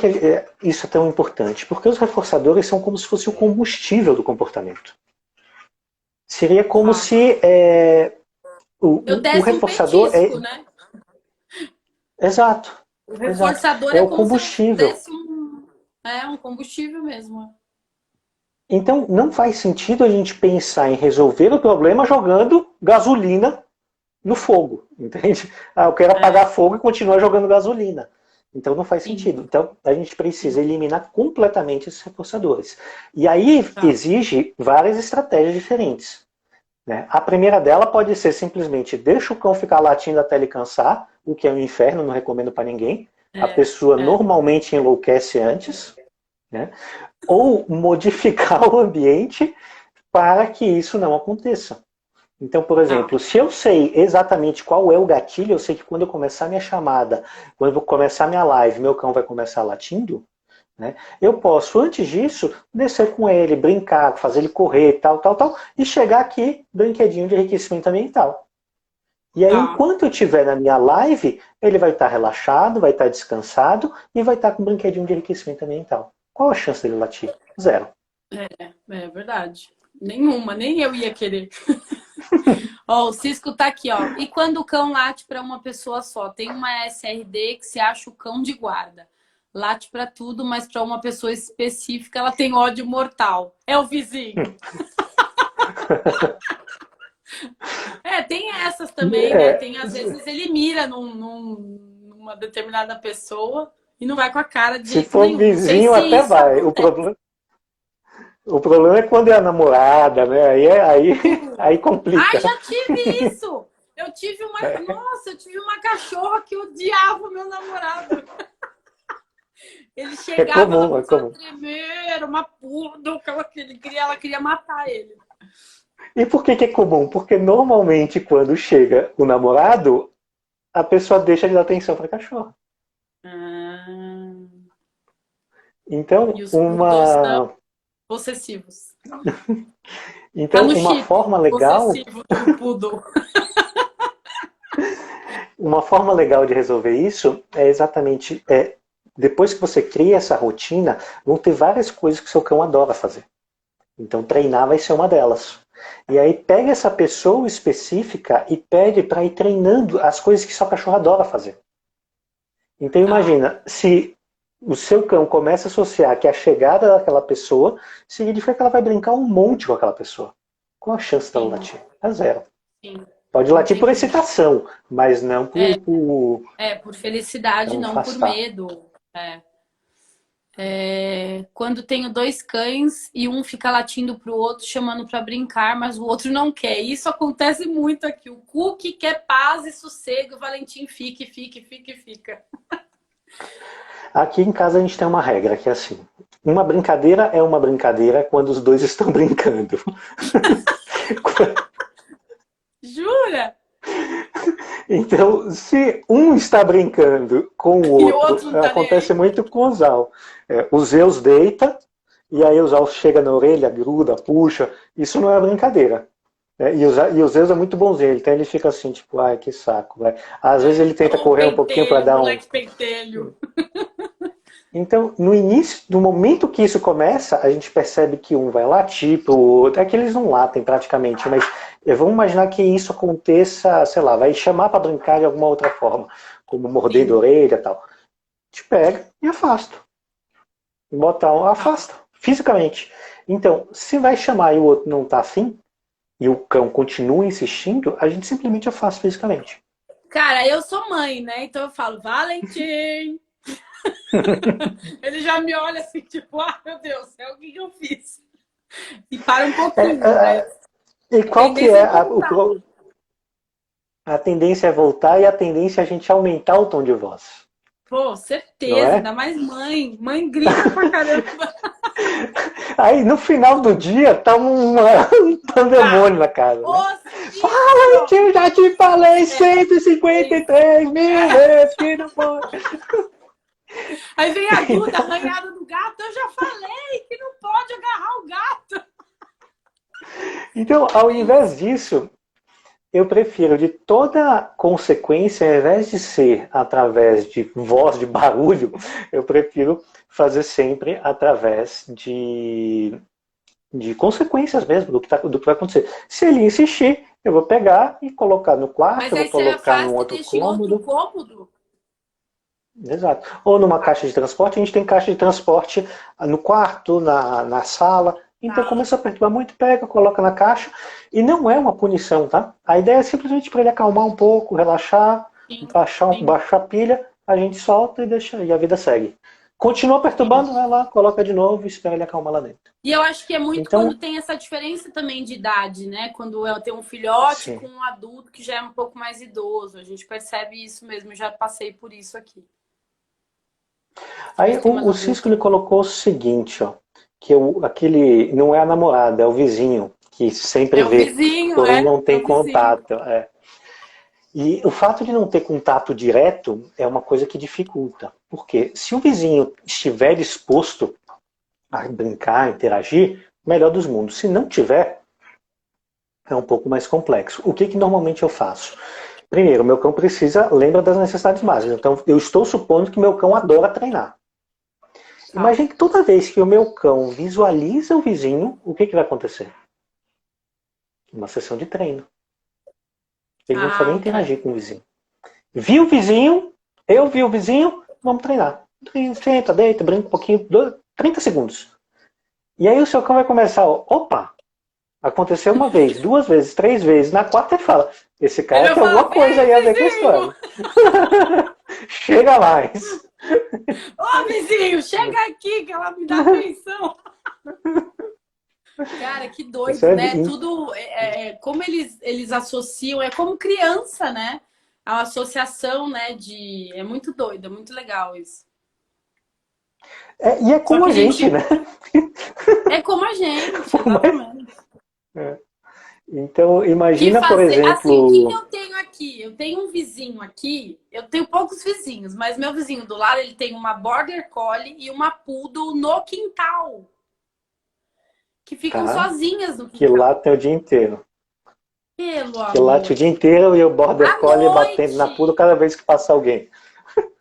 isso é tão importante? Porque os reforçadores são como se fosse o combustível do comportamento. Seria como se eu o desse um reforçador petisco, né? Exato. O Exato. reforçador É é o como se eu combustível. desse um combustível mesmo. Então, não faz sentido a gente pensar em resolver o problema jogando gasolina no fogo, entende? Eu quero apagar fogo e continuar jogando gasolina. Então não faz Sim. sentido. Então a gente precisa eliminar completamente esses reforçadores. E aí exige várias estratégias diferentes. Né? A primeira dela pode ser simplesmente deixa o cão ficar latindo até ele cansar, o que é um inferno, não recomendo para ninguém. A pessoa normalmente enlouquece antes. Né? Ou modificar o ambiente para que isso não aconteça. Então, por exemplo, se eu sei exatamente qual é o gatilho, eu sei que quando eu começar minha chamada, quando eu vou começar minha live, meu cão vai começar latindo, né? Eu posso, antes disso, descer com ele, brincar, fazer ele correr, tal, e chegar aqui, brinquedinho de enriquecimento ambiental. E aí, enquanto eu estiver na minha live, ele vai estar relaxado, vai estar descansado e vai estar com um brinquedinho de enriquecimento ambiental. Qual a chance dele latir? Zero. É verdade. Nenhuma, nem eu ia querer. Ó, o Cisco tá aqui, ó. E quando o cão late para uma pessoa só? Tem uma SRD que se acha o cão de guarda. Late para tudo, mas para uma pessoa específica ela tem ódio mortal. É o vizinho. Tem essas também, né? Tem, às vezes ele mira numa determinada pessoa e não vai com a cara de Se jeito for nenhum. Não sei vizinho, se até isso vai. acontece. O problema é quando é a namorada, né? Aí complica. Ai, já tive isso! Nossa, eu tive uma cachorra que odiava o meu namorado. Ele chegava, ela É começava a comum. tremer, uma porra, ela queria matar ele. E por que é comum? Porque normalmente quando chega o namorado, a pessoa deixa de dar atenção para a cachorra. Então, E os poodles são possessivos. Tá no uma chip, forma legal, possessivo do poodle. uma forma legal de resolver isso é exatamente depois que você cria essa rotina, vão ter várias coisas que seu cão adora fazer. Então treinar vai ser uma delas. E aí pega essa pessoa específica e pede para ir treinando as coisas que sua cachorra adora fazer. Então imagina, se o seu cão começa a associar que a chegada daquela pessoa significa que ela vai brincar um monte com aquela pessoa. Qual a chance dela latir? É zero. Sim. Pode latir por Entendi. excitação, mas não Por felicidade, por não por afastar. medo. Quando tenho dois cães e um fica latindo pro outro, chamando para brincar, mas o outro não quer. Isso acontece muito aqui. O Cookie quer paz e sossego, o Valentim fica, fica, fica, fica. Aqui em casa a gente tem uma regra que é assim: uma brincadeira é uma brincadeira quando os dois estão brincando. Jura? Então, se um está brincando com o E o outro, outro não tá nem acontece aí? muito com o Zal. O Zeus deita, e aí o Zal chega na orelha, gruda, puxa. Isso não é brincadeira. E o Zeus é muito bonzinho, então ele fica assim, tipo, ai, que saco. Vai. Às vezes ele tenta O correr um pouquinho para pentelho, dar um. moleque pentelho. Então, no início, no momento que isso começa, a gente percebe que um vai latir pro outro. É que eles não latem praticamente, mas vamos imaginar que isso aconteça, sei lá, vai chamar para brincar de alguma outra forma, como mordendo a Sim. orelha e tal. Te pega e afasta. Bota um, Tá. afasta, fisicamente. Então, se vai chamar e o outro não tá afim, e o cão continua insistindo, a gente simplesmente afasta fisicamente. Cara, eu sou mãe, né? Então eu falo, Valentim. Ele já me olha assim, tipo, ah, meu Deus, o que eu fiz? E para um pouquinho, né? E A qual que tendência é é voltar. a tendência é voltar e a tendência é a gente aumentar o tom de voz, Pô, não certeza, é? ainda mais mãe. Mãe grita pra caramba. Aí no final do dia tá um Tá. pandemônio na casa, Ô, né? Fala, Cícero! eu já te falei É, é isso. 153 mil vezes que não pode. Aí vem a Duda, arranhada do gato. Eu já falei que não pode agarrar o gato. Então, É ao bem invés isso. disso, eu prefiro de toda consequência, ao invés de ser através de voz, de barulho, eu prefiro fazer sempre através de consequências mesmo do que vai acontecer. Se ele insistir, eu vou pegar e colocar no quarto, Mas eu vou aí você colocar num afasta e outro deixa em outro cômodo. cômodo? Exato. Ou numa Tá, caixa de transporte, a gente tem caixa de transporte no quarto, na sala. Então tá. começa a perturbar muito, pega, coloca na caixa. E não é uma punição, tá? A ideia é simplesmente para ele acalmar um pouco, relaxar, Sim, sim, baixar a pilha, a gente solta e deixa e a vida segue. Continua sim. perturbando, vai lá, coloca de novo e espera ele acalmar lá dentro. E eu acho que é muito quando Então, tem essa diferença também de idade, né? Quando eu tenho um filhote com sim. um adulto que já é um pouco mais idoso. A gente percebe isso mesmo. Eu já passei por isso aqui. Não sei Aí se tem mais o algum Cisco ele ponto. colocou o seguinte, ó, que aquele não é a namorada, é o vizinho que sempre É o vê, vizinho, porém não é tem o vizinho. contato. E o fato de não ter contato direto é uma coisa que dificulta. Porque se o vizinho estiver disposto a brincar, interagir, melhor dos mundos. Se não tiver, é um pouco mais complexo. O que normalmente eu faço? Primeiro, meu cão lembra das necessidades básicas. Então, eu estou supondo que meu cão adora treinar. Tá. Imagine que toda vez que o meu cão visualiza o vizinho, o que vai acontecer? Uma sessão de treino. Ele não precisa nem Ah, tá. interagir com o vizinho. Vi o vizinho, eu vi o vizinho, vamos treinar. Senta, deita, brinca um pouquinho, 30 segundos. E aí o seu cão vai começar, opa, aconteceu uma vez, duas vezes, três vezes, na quarta ele fala, esse Ele cara vai tem falar, alguma coisa aí a vem, ver com a vizinho! história. Chega mais. Ô, vizinho, chega aqui que ela me dá atenção. Cara, que doido, Percebe? né? Tudo, como eles associam, é como criança, né? A associação, né? É muito doido, é muito legal isso. E é Só como que a a gente, gente né? é como a gente, exatamente. Então, Que imagina, por fazer? Assim, o que que exemplo, eu tenho aqui? Eu tenho um vizinho aqui, eu tenho poucos vizinhos, mas meu vizinho do lado, ele tem uma Border Collie e uma Poodle no quintal, que ficam tá? sozinhas no Que quintal. late o dia inteiro. Pelo Que late o amor dia de Deus. inteiro e o Border À Collie batendo na pula noite! cada vez que passa alguém.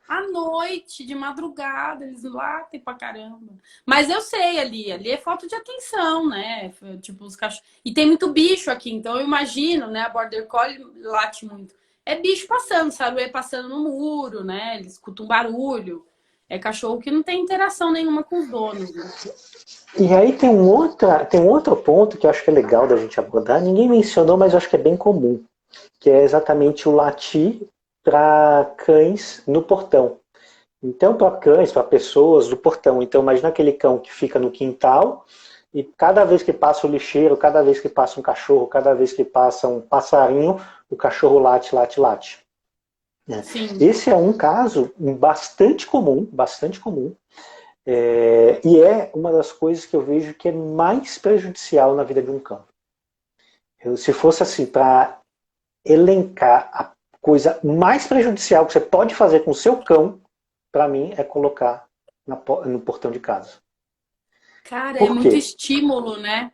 À noite, de madrugada, eles latem pra caramba. Mas eu sei ali é falta de atenção, né? Tipo, os cachorros. E tem muito bicho aqui, então eu imagino, né? A Border Collie late muito. É bicho passando, sabe? Passando no muro, né? Eles escutam um barulho. É cachorro que não tem interação nenhuma com os donos, né? E aí tem um outro ponto que eu acho que é legal da gente abordar. Ninguém mencionou, mas eu acho que é bem comum. que é exatamente o latir para cães no portão. Então, para cães, para pessoas do portão. Então, imagina aquele cão que fica no quintal e cada vez que passa o lixeiro, cada vez que passa um cachorro, cada vez que passa um passarinho, o cachorro late, late, late. Sim. Esse é um caso bastante comum, e é uma das coisas que eu vejo que é mais prejudicial na vida de um cão. Se fosse assim, para elencar a coisa mais prejudicial que você pode fazer com o seu cão, para mim, é colocar no portão de casa. Cara, é Por muito quê? estímulo, né?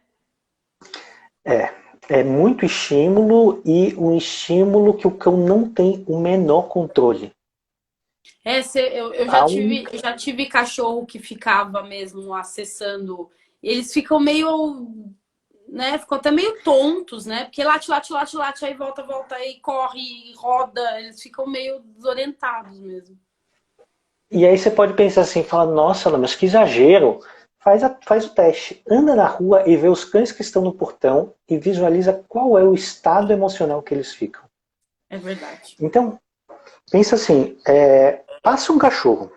É muito estímulo e um estímulo que o cão não tem o menor controle. Eu já tive cachorro que ficava mesmo acessando. Eles ficam meio, né? Ficam até meio tontos, né? Porque late, late, late, late, aí volta, volta, aí corre, roda. Eles ficam meio desorientados mesmo. E aí você pode pensar assim, fala, nossa, mas que exagero. Faz o teste. Anda na rua e vê os cães que estão no portão e visualiza qual é o estado emocional que eles ficam. É verdade. Então, pensa assim, passa um cachorro,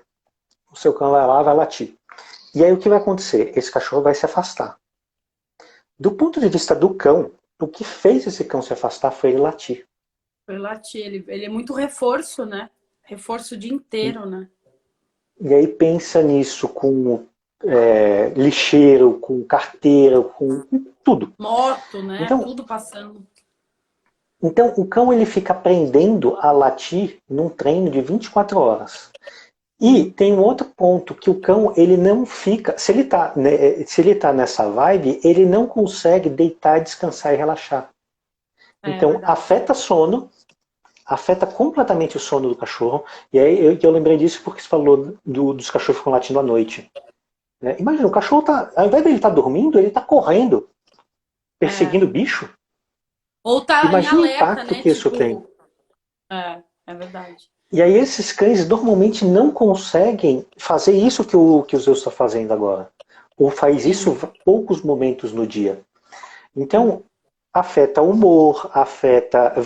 o seu cão vai lá, vai latir. E aí o que vai acontecer? Esse cachorro vai se afastar. Do ponto de vista do cão, o que fez esse cão se afastar foi ele latir. Foi latir. Ele é muito reforço, né? Reforço o dia inteiro, né? E aí pensa nisso com lixeiro, com carteira, com tudo. Moto, né? Então, Tudo passando. Então, o cão ele fica aprendendo a latir num treino de 24 horas. E tem um outro ponto, que o cão ele não fica... Se ele tá nessa vibe, ele não consegue deitar, descansar e relaxar. Então, afeta sono, afeta completamente o sono do cachorro. E aí eu lembrei disso porque você falou dos cachorros que ficam latindo à noite. Imagina, o cachorro ao invés de ele estar dormindo, ele está correndo, perseguindo o bicho. Ou tá Imagina em o alerta, impacto né? que isso tem. É verdade. E aí esses cães normalmente não conseguem fazer isso que o Zeus está fazendo agora. Ou faz isso poucos momentos no dia. Então, afeta o humor,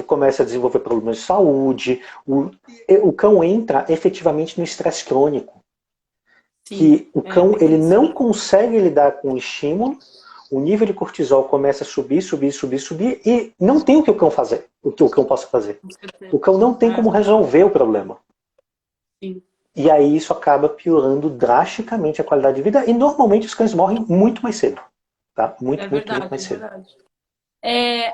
começa a desenvolver problemas de saúde. O cão entra efetivamente no estresse crônico. Sim, que o cão ele não consegue lidar com o estímulo, o nível de cortisol começa a subir, subir, subir, subir, e não tem o que o cão fazer, o que o cão possa fazer. O cão não tem como resolver o problema. Sim. E aí isso acaba piorando drasticamente a qualidade de vida, e normalmente os cães morrem muito mais cedo. Tá? Muito mais cedo. Verdade.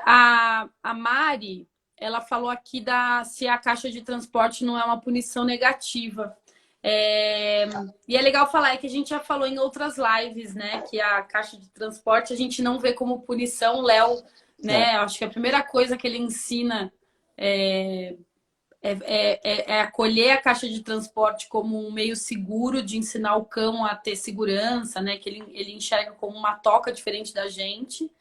A Mari, ela falou aqui se a caixa de transporte não é uma punição negativa. E é legal falar, que a gente já falou em outras lives, né? Que a caixa de transporte a gente não vê como punição. O Léo, né? Acho que a primeira coisa que ele ensina é acolher a caixa de transporte como um meio seguro de ensinar o cão a ter segurança, né? Que ele enxerga como uma toca diferente da gente.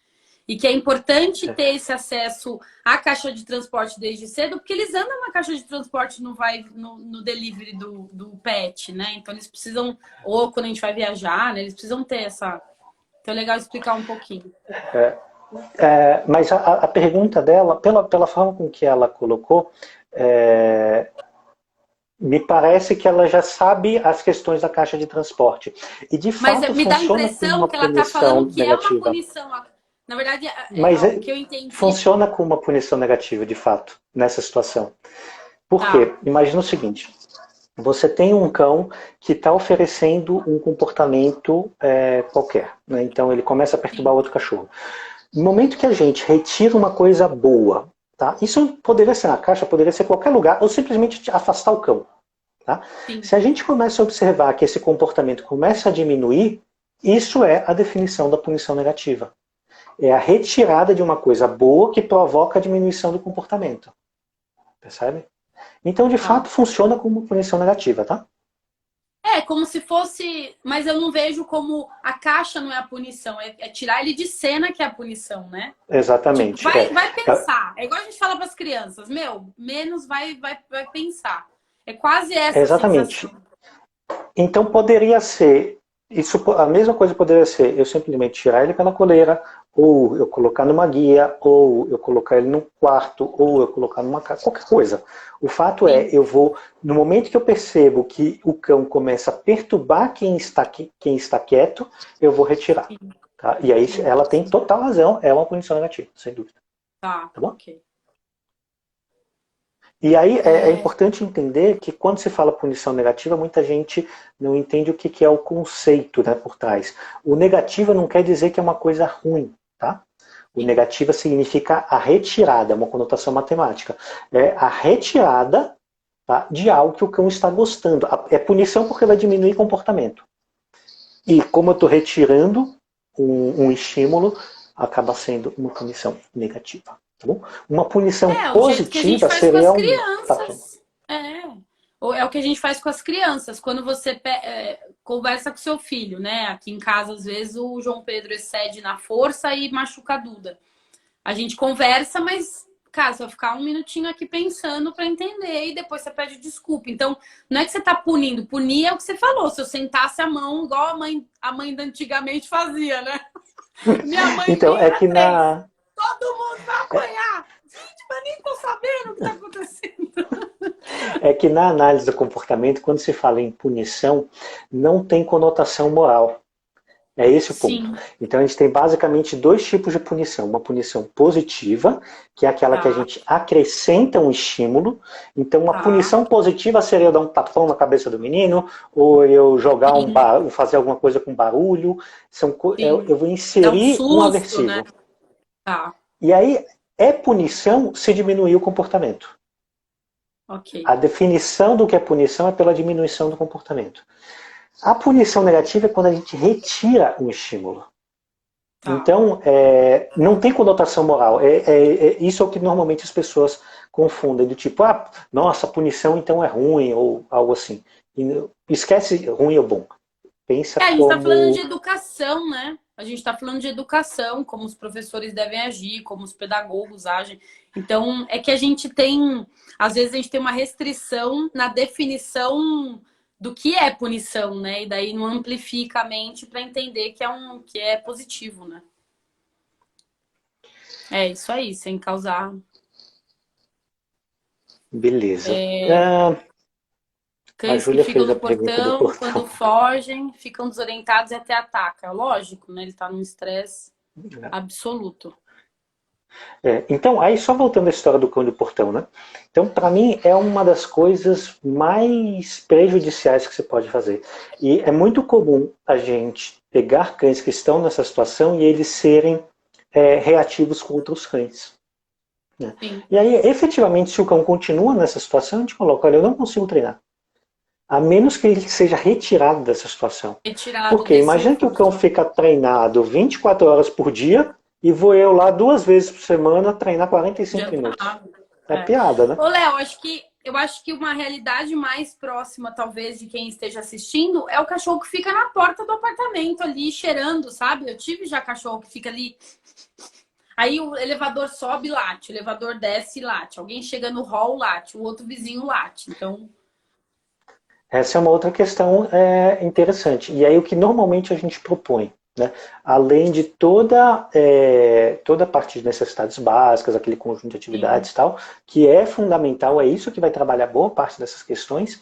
E que é importante ter esse acesso à caixa de transporte desde cedo, porque eles andam na caixa de transporte no delivery do pet, né? Então eles precisam, ou quando a gente vai viajar, né? Eles precisam ter essa... Então é legal explicar um pouquinho. Mas a pergunta dela, pela forma com que ela colocou, me parece que ela já sabe as questões da caixa de transporte. E de fato me dá a funciona como impressão uma que ela está punição falando que negativa. é uma punição. Na verdade, Mas o que eu entendi... funciona como uma punição negativa, de fato, nessa situação. Por quê? Imagina o seguinte, você tem um cão que está oferecendo um comportamento qualquer. Né? Então ele começa a perturbar o outro cachorro. No momento que a gente retira uma coisa boa, tá? Isso poderia ser na caixa, poderia ser em qualquer lugar, ou simplesmente afastar o cão. Tá? Se a gente começa a observar que esse comportamento começa a diminuir, isso é a definição da punição negativa. É a retirada de uma coisa boa que provoca a diminuição do comportamento. Percebe? Então, de fato, funciona como punição negativa, tá? Como se fosse... Mas eu não vejo como... A caixa não é a punição. É tirar ele de cena que é a punição, né? Exatamente. Tipo, vai pensar. É igual a gente fala para as crianças. Menos vai pensar. É quase essa Exatamente. sensação. Então, poderia ser A mesma coisa poderia ser eu simplesmente tirar ele pela coleira, ou eu colocar numa guia, ou eu colocar ele num quarto, ou eu colocar numa casa, qualquer coisa. O fato é, Sim, no momento que eu percebo que o cão começa a perturbar quem está quieto, eu vou retirar. sim, Tá? E aí sim, ela tem sim. total razão, é uma punição negativa, sem dúvida. Tá, Tá bom? ok. E aí é É, importante entender que quando se fala punição negativa, muita gente não entende o que é o conceito, né, por trás. O negativa não quer dizer que é uma coisa ruim, tá? O sim. negativa significa a retirada, uma conotação matemática. É a retirada, tá, de algo que o cão está gostando. É punição porque vai diminuir comportamento. E como eu estou retirando um estímulo, acaba sendo uma punição negativa. Tá bom? Uma punição É, o jeito que a gente positiva faz com as seria um. Tá, crianças. É. Ou é o que a gente faz com as crianças. Quando você conversa com seu filho, né? Aqui em casa, às vezes, o João Pedro excede na força e machuca a Duda. A gente conversa, mas, cara, você vai ficar um minutinho aqui pensando para entender e depois você pede desculpa. Então, não é que você tá punindo. Punir é o que você falou. Se eu sentasse a mão, igual a mãe da antigamente fazia, né? Minha mãe então, vinha é era que três. na. Todo mundo vai apanhar. Gente, mas nem tô sabendo o que tá acontecendo. É que na análise do comportamento, quando se fala em punição, não tem conotação moral. É esse o ponto. Sim, Então a gente tem basicamente dois tipos de punição. Uma punição positiva, que é aquela que a tá, gente acrescenta um estímulo. Então uma tá. punição positiva seria eu dar um tapão na cabeça do menino, ou eu jogar Sim, fazer alguma coisa com barulho. sim. Eu vou Dá um inserir um susto, né? aversivo. Tá, E aí é punição se diminuir o comportamento. ok. A definição do que é punição é pela diminuição do comportamento. A punição negativa é quando a gente retira um estímulo. Tá. Então, não tem conotação moral. Isso é o que normalmente as pessoas confundem, do tipo, nossa, punição então é ruim, ou algo assim. E esquece ruim ou bom. Pensa A gente tá falando de como. educação, né? A gente tá falando de educação, como os professores devem agir, como os pedagogos agem. Então, é que a gente tem, às vezes a gente tem uma restrição na definição do que é punição, né? E daí não amplifica a mente para entender que é positivo, né? É isso aí, sem causar. Beleza. A Cães que Júlia ficam fez a no pergunta do portão, portão. quando fogem, ficam desorientados e até atacam. Lógico, né? Ele tá num estresse absoluto. Então, aí só voltando à história do cão de portão, né? Então, para mim, é uma das coisas mais prejudiciais que você pode fazer. E é muito comum a gente pegar cães que estão nessa situação e eles serem reativos com outros cães. Né? Sim. E aí, efetivamente, se o cão continua nessa situação, a gente coloca, olha, eu não consigo treinar. A menos que ele seja retirado dessa situação. Retirado Porque desse imagina que o cão recurso. fica treinado 24 horas por dia e vou eu lá 2 vezes por semana treinar 45 minutos. Adiantado. É É. piada, né? Ô, Léo, eu acho que uma realidade mais próxima, talvez, de quem esteja assistindo é o cachorro que fica na porta do apartamento ali, cheirando, sabe? Eu tive já cachorro que fica ali. Aí o elevador sobe e late, o elevador desce e late. Alguém chega no hall, late, o outro vizinho late. Então, Essa é uma outra questão interessante. E aí o que normalmente a gente propõe, né? Além de toda a parte de necessidades básicas, aquele conjunto de sim. atividades e tal, que é fundamental, é isso que vai trabalhar boa parte dessas questões,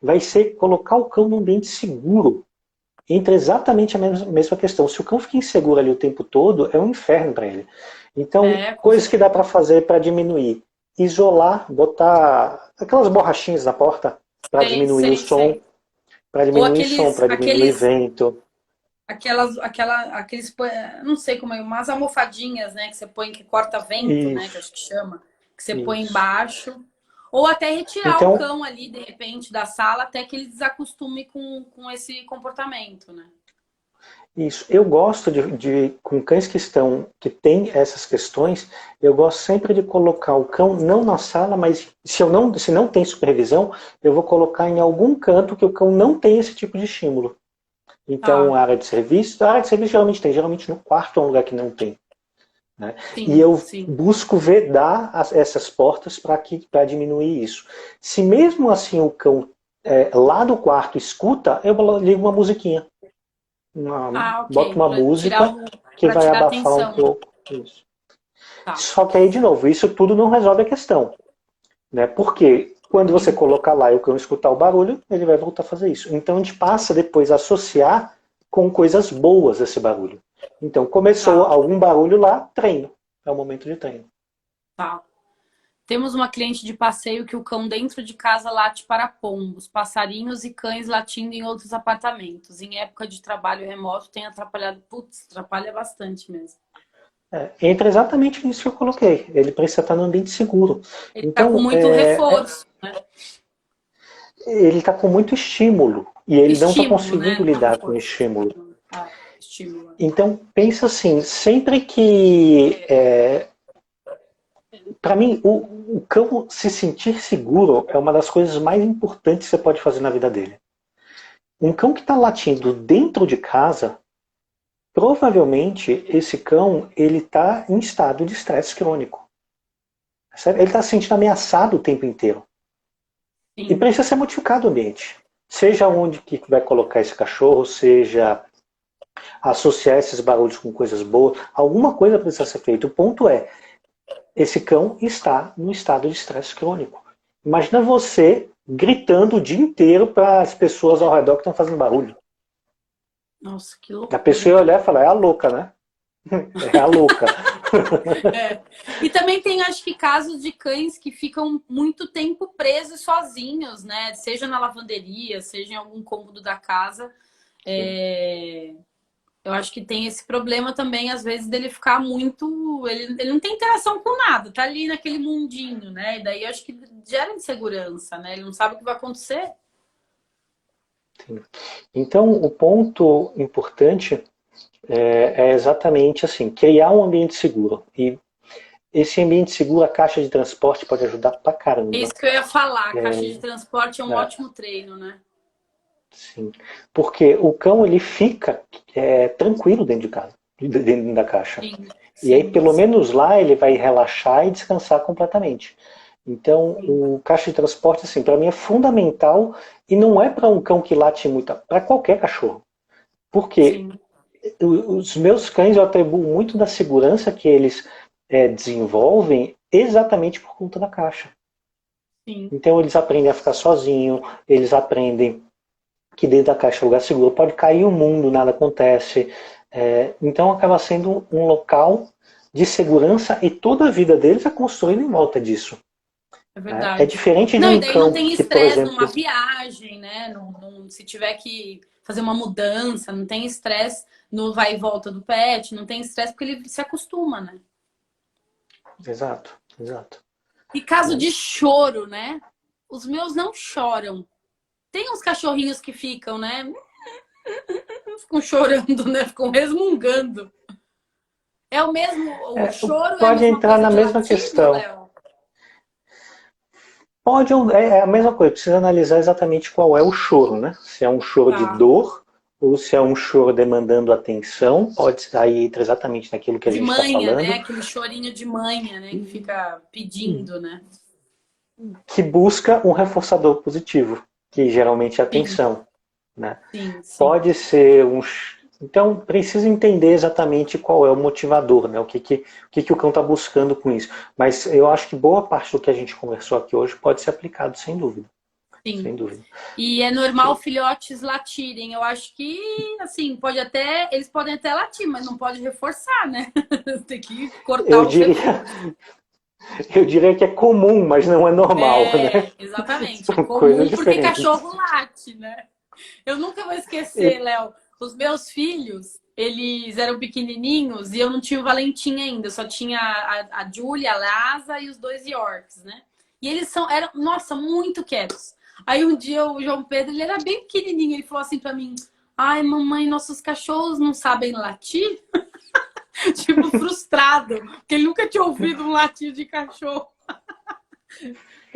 vai ser colocar o cão num ambiente seguro. Entra exatamente a mesma questão. Se o cão fica inseguro ali o tempo todo, é um inferno para ele. Então, É, com coisas que dá certeza. para fazer para diminuir. Isolar, botar aquelas borrachinhas na porta para Sei, diminuir o sei, som, sei. para Ou diminuir som, para diminuir vento. aqueles, não sei como é, umas almofadinhas, né, que você põe que corta vento, né, que Isso, acho que chama, que você põe isso. embaixo. Ou até retirar o Então, cão ali, de repente, da sala, até que ele desacostume com esse comportamento, né? isso. Eu gosto com cães que têm essas questões, eu gosto sempre de colocar o cão não na sala, mas se não tem supervisão, eu vou colocar em algum canto que o cão não tem esse tipo de estímulo. Então, Tá, a área de serviço geralmente tem, geralmente no quarto é um lugar que não tem. Né? E sim, eu sim. busco vedar essas portas para diminuir isso. Se mesmo assim o cão lá do quarto escuta, eu ligo uma musiquinha. Ah, ok. bota uma música que Para vai tirar abafar um atenção. pouco isso. Tá. Só que aí, de novo, isso tudo não resolve a questão, né? Porque quando você Sim. colocar lá e o cão escutar o barulho, ele vai voltar a fazer isso. Então a gente passa depois a associar com coisas boas esse barulho. Então começou Tá, algum barulho lá, treino. É o momento de treino. tá. Temos uma cliente de passeio que o cão dentro de casa late para pombos, passarinhos e cães latindo em outros apartamentos. Em época de trabalho remoto tem atrapalhado. Putz, atrapalha bastante mesmo. Entra exatamente nisso que eu coloquei. Ele precisa estar no ambiente seguro. Ele tá com Então, muito reforço, né? ele está com muito estímulo e ele não está Estímulo, conseguindo né? Não lidar com o reforço. estímulo. Ah, estímulo. Então, pensa assim, sempre que para mim, o cão se sentir seguro é uma das coisas mais importantes que você pode fazer na vida dele. Um cão que está latindo dentro de casa, provavelmente esse cão ele está em estado de estresse crônico. Ele está se sentindo ameaçado o tempo inteiro. E Sim. precisa ser modificado o ambiente. Seja onde que vai colocar esse cachorro, seja associar esses barulhos com coisas boas, alguma coisa precisa ser feita. O ponto é, esse cão está no estado de estresse crônico. Imagina você gritando o dia inteiro para as pessoas ao redor que estão fazendo barulho. Nossa, que A loucura, pessoa ia cara. olhar e falar, é a louca, né? É a louca. É. E também tem, acho que, casos de cães que ficam muito tempo presos sozinhos, né? Seja na lavanderia, seja em algum cômodo da casa. É... Eu acho que tem esse problema também, às vezes, dele ficar muito. Ele não tem interação com nada, tá ali naquele mundinho, né? E daí eu acho que gera insegurança, né? Ele não sabe o que vai acontecer. Sim. Então, o ponto importante é exatamente assim, criar um ambiente seguro. E esse ambiente seguro, a caixa de transporte pode ajudar pra É caramba. isso que eu ia falar. A caixa de transporte é um É, ótimo treino, né? sim. Porque o cão ele fica tranquilo dentro de casa, dentro da caixa. Sim, E aí, sim, pelo menos lá, ele vai relaxar e descansar completamente. Então, sim, o caixa de transporte, assim, para mim é fundamental e não é para um cão que late muito, para qualquer cachorro. Porque sim, os meus cães eu atribuo muito da segurança que eles desenvolvem exatamente por conta da caixa. sim. Então, eles aprendem a ficar sozinho, eles aprendem que dentro da caixa é lugar seguro, pode cair o mundo, nada acontece. Então acaba sendo um local de segurança e toda a vida deles é construída em volta disso. É Né? É verdade. diferente de Não, e um daí não cão tem que, por estresse numa exemplo, viagem, né? Se tiver que fazer uma mudança, não tem estresse no vai e volta do pet, não tem estresse porque ele se acostuma, né? exato, exato. E caso Né? de choro, né? Os meus não choram. Tem uns cachorrinhos que ficam, né? Ficam chorando, né? Ficam resmungando. É o mesmo, o choro é a Pode mesma entrar coisa na de mesma latido, questão. Léo? Pode, é a mesma coisa, precisa analisar exatamente qual é o choro, né? Se é um choro de Tá. dor ou se é um choro demandando atenção, pode sair entra exatamente naquilo que a De gente está manha, né? falando, Aquele chorinho de manha, né? Que fica pedindo, né? que busca um reforçador positivo, que geralmente é a Sim, atenção. Né? sim, sim. Pode ser um. Então, precisa entender exatamente qual é o motivador, né? O que o cão está buscando com isso. Mas eu acho que boa parte do que a gente conversou aqui hoje pode ser aplicado, sem dúvida. Sim. Sem dúvida. E é normal filhotes latirem. Eu acho que, assim, eles podem até latir, mas não pode reforçar, né? Tem que cortar Eu os diria, reforços. eu diria que é comum, mas não é normal, né? É, exatamente. É São coisas comum porque diferentes. cachorro late, né? Eu nunca vou esquecer, E- Léo. Os meus filhos, eles eram pequenininhos e eu não tinha o Valentim ainda. Eu só tinha a Júlia, a Lhasa e os dois Yorks, né? E eram, nossa, muito quietos. Aí um dia o João Pedro, ele era bem pequenininho, ele falou assim pra mim: Ai, mamãe, nossos cachorros não sabem latir? Tipo, frustrado, porque ele nunca tinha ouvido um latir de cachorro.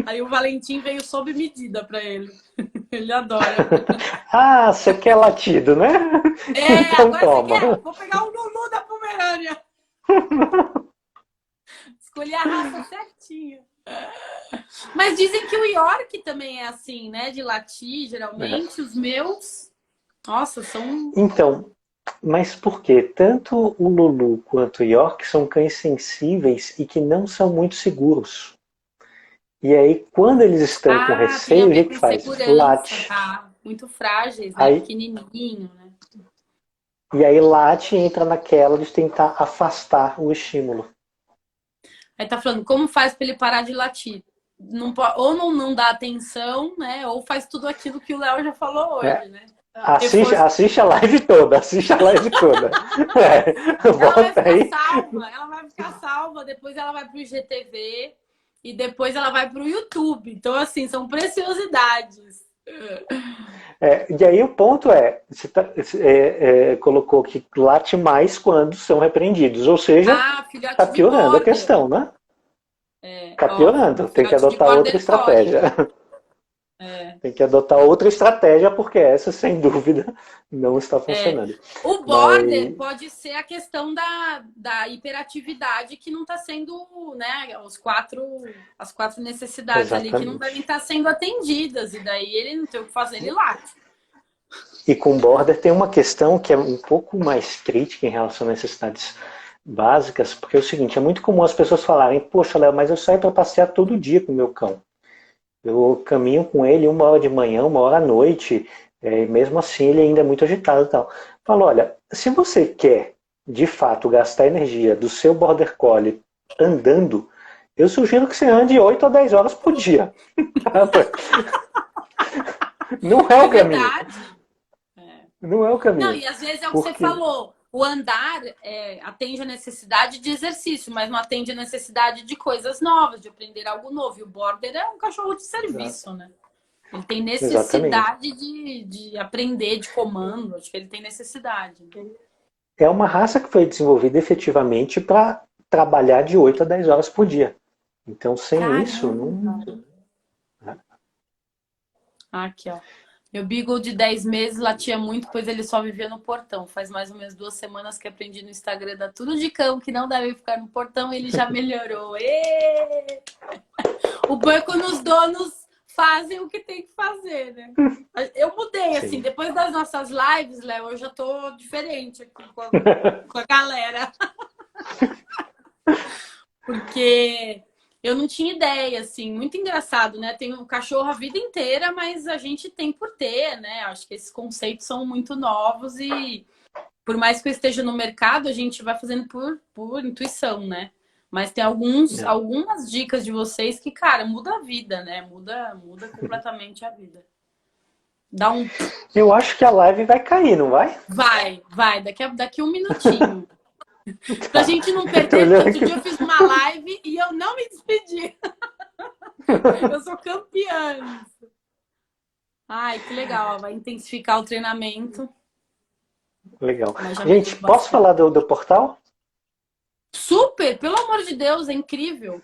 Aí o Valentim veio sob medida pra ele. Ele adora. Ah, você quer latido, né? É, Então agora você quer? toma. Vou pegar o Lulu da Pomerânia. Escolhi a raça certinha. Mas dizem que o York também é assim, né? De latir, É. geralmente. Os meus, nossa, são. Então, Mas por quê? Tanto o Lulu quanto o York são cães sensíveis e que não são muito seguros. E aí, quando eles estão com Ah, tem a receio, o ver que com que faz? segurança, Late. tá? Muito frágeis, né? Aí, Pequenininho, né? e aí late e entra naquela de tentar afastar o estímulo. Aí tá falando, como faz para ele parar de latir? Não, ou não dá atenção, né? Ou faz tudo aquilo que o Léo já falou É, hoje, né? Reforço. assiste a live toda, assiste a live toda. Ela vai Volta ficar aí. salva, ela vai ficar salva, depois ela vai pro IGTV e depois ela vai pro YouTube. Então, assim, são preciosidades. E aí o ponto você colocou que late mais quando são repreendidos, ou seja, Ah, está filhote de piorando a border. questão, né? É, Está ó, piorando, tem que filhote de adotar outra border collie. estratégia. É. Tem que adotar outra estratégia, porque essa, sem dúvida, não está É. funcionando. O border Mas, pode ser a questão da hiperatividade que não está sendo, né? As quatro necessidades ali que não devem exatamente. estar sendo atendidas. E daí ele não tem o que fazer, ele late. E com border tem uma questão que é um pouco mais crítica em relação às necessidades básicas, porque é o seguinte, é muito comum as pessoas falarem, poxa, Léo, mas eu saio para passear todo dia com o meu cão. Eu caminho com ele 1 hora de manhã, 1 hora à noite, mesmo assim ele ainda é muito agitado e tal. Falo, olha, se você quer de fato gastar energia do seu border collie andando, eu sugiro que você ande 8 a 10 horas por dia. Não é É o caminho. verdade. É. Não é o Não, caminho. e às vezes é o que você Porque, falou. O andar atende a necessidade de exercício, mas não atende a necessidade de coisas novas, de aprender algo novo. E o border é um cachorro de serviço, né? Ele tem exatamente. necessidade de aprender, de comando. Acho que ele tem necessidade. É uma raça que foi desenvolvida efetivamente para trabalhar de 8 a 10 horas por dia. Então, sem isso, Caramba! não. Aqui, ó. Meu Beagle de 10 meses latia muito, pois ele só vivia no portão. Faz mais ou menos 2 semanas que aprendi no Instagram da Tudo de Cão que não deve ficar no portão e ele já melhorou. Êêê! O bom é quando os donos fazem o que tem que fazer, né? Eu mudei, assim, Sim. depois das nossas lives, Léo, eu já tô diferente aqui com a galera. Porque eu não tinha ideia, assim, muito engraçado, né? Tem um cachorro a vida inteira, mas a gente tem por ter, né? Acho que esses conceitos são muito novos e por mais que eu esteja no mercado, a gente vai fazendo por intuição, né? Mas tem algumas dicas de vocês que, cara, muda a vida, né? Muda completamente a vida. Dá um. Eu acho que a live vai cair, não vai? Vai, daqui um minutinho. Pra Tá. gente não Eu tô perder, porque olhando outro aqui. dia eu fiz uma live e eu não me despedi. Eu sou campeã. Ai, que legal. Vai intensificar o treinamento, Legal. mas já Gente, melhorou posso bastante. falar do portal? Super, pelo amor de Deus, é incrível.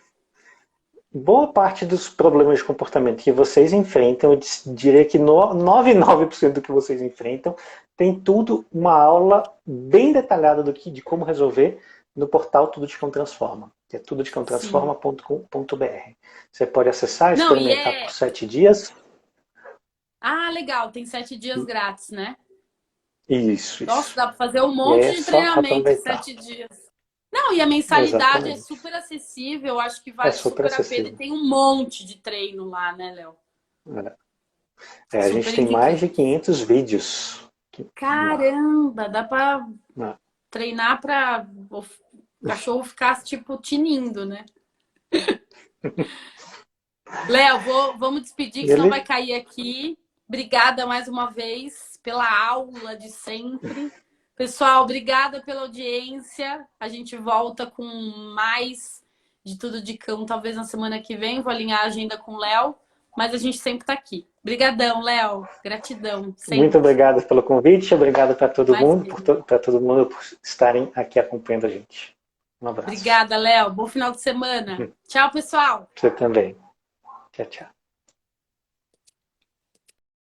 Boa parte dos problemas de comportamento que vocês enfrentam, eu diria que 99% do que vocês enfrentam, tem tudo uma aula bem detalhada de como resolver no portal Tudo de Cão Transforma, que é Sim. tudodecãotransforma.com.br. Você pode acessar, Não, e experimentar por 7 dias. Ah, legal, tem 7 dias grátis, né? Isso, Nossa, isso. dá para fazer um E aí monte é de só treinamento em aproveitar. 7 dias. Não, e a mensalidade é Exatamente. super acessível, acho que É vale super super a pena. E acessível. tem um monte de treino lá, né, Léo? A gente Super tem mais enriquecido. de 500 vídeos lá. Caramba, dá para Né? treinar para o cachorro ficar, tipo, tinindo, né? Léo, vamos despedir, que senão vai Ele, cair aqui. Obrigada mais uma vez pela aula de sempre. Pessoal, obrigada pela audiência. A gente volta com mais de Tudo de Cão, talvez na semana que vem. Vou alinhar a agenda com o Léo, mas a gente sempre está aqui. Obrigadão, Léo. Gratidão, muito sempre. obrigado pelo convite, obrigado para todo mundo, Imagina. para todo mundo por estarem aqui acompanhando a gente. Um abraço. Obrigada, Léo. Bom final de semana. Tchau, pessoal. Você também. Tchau, tchau.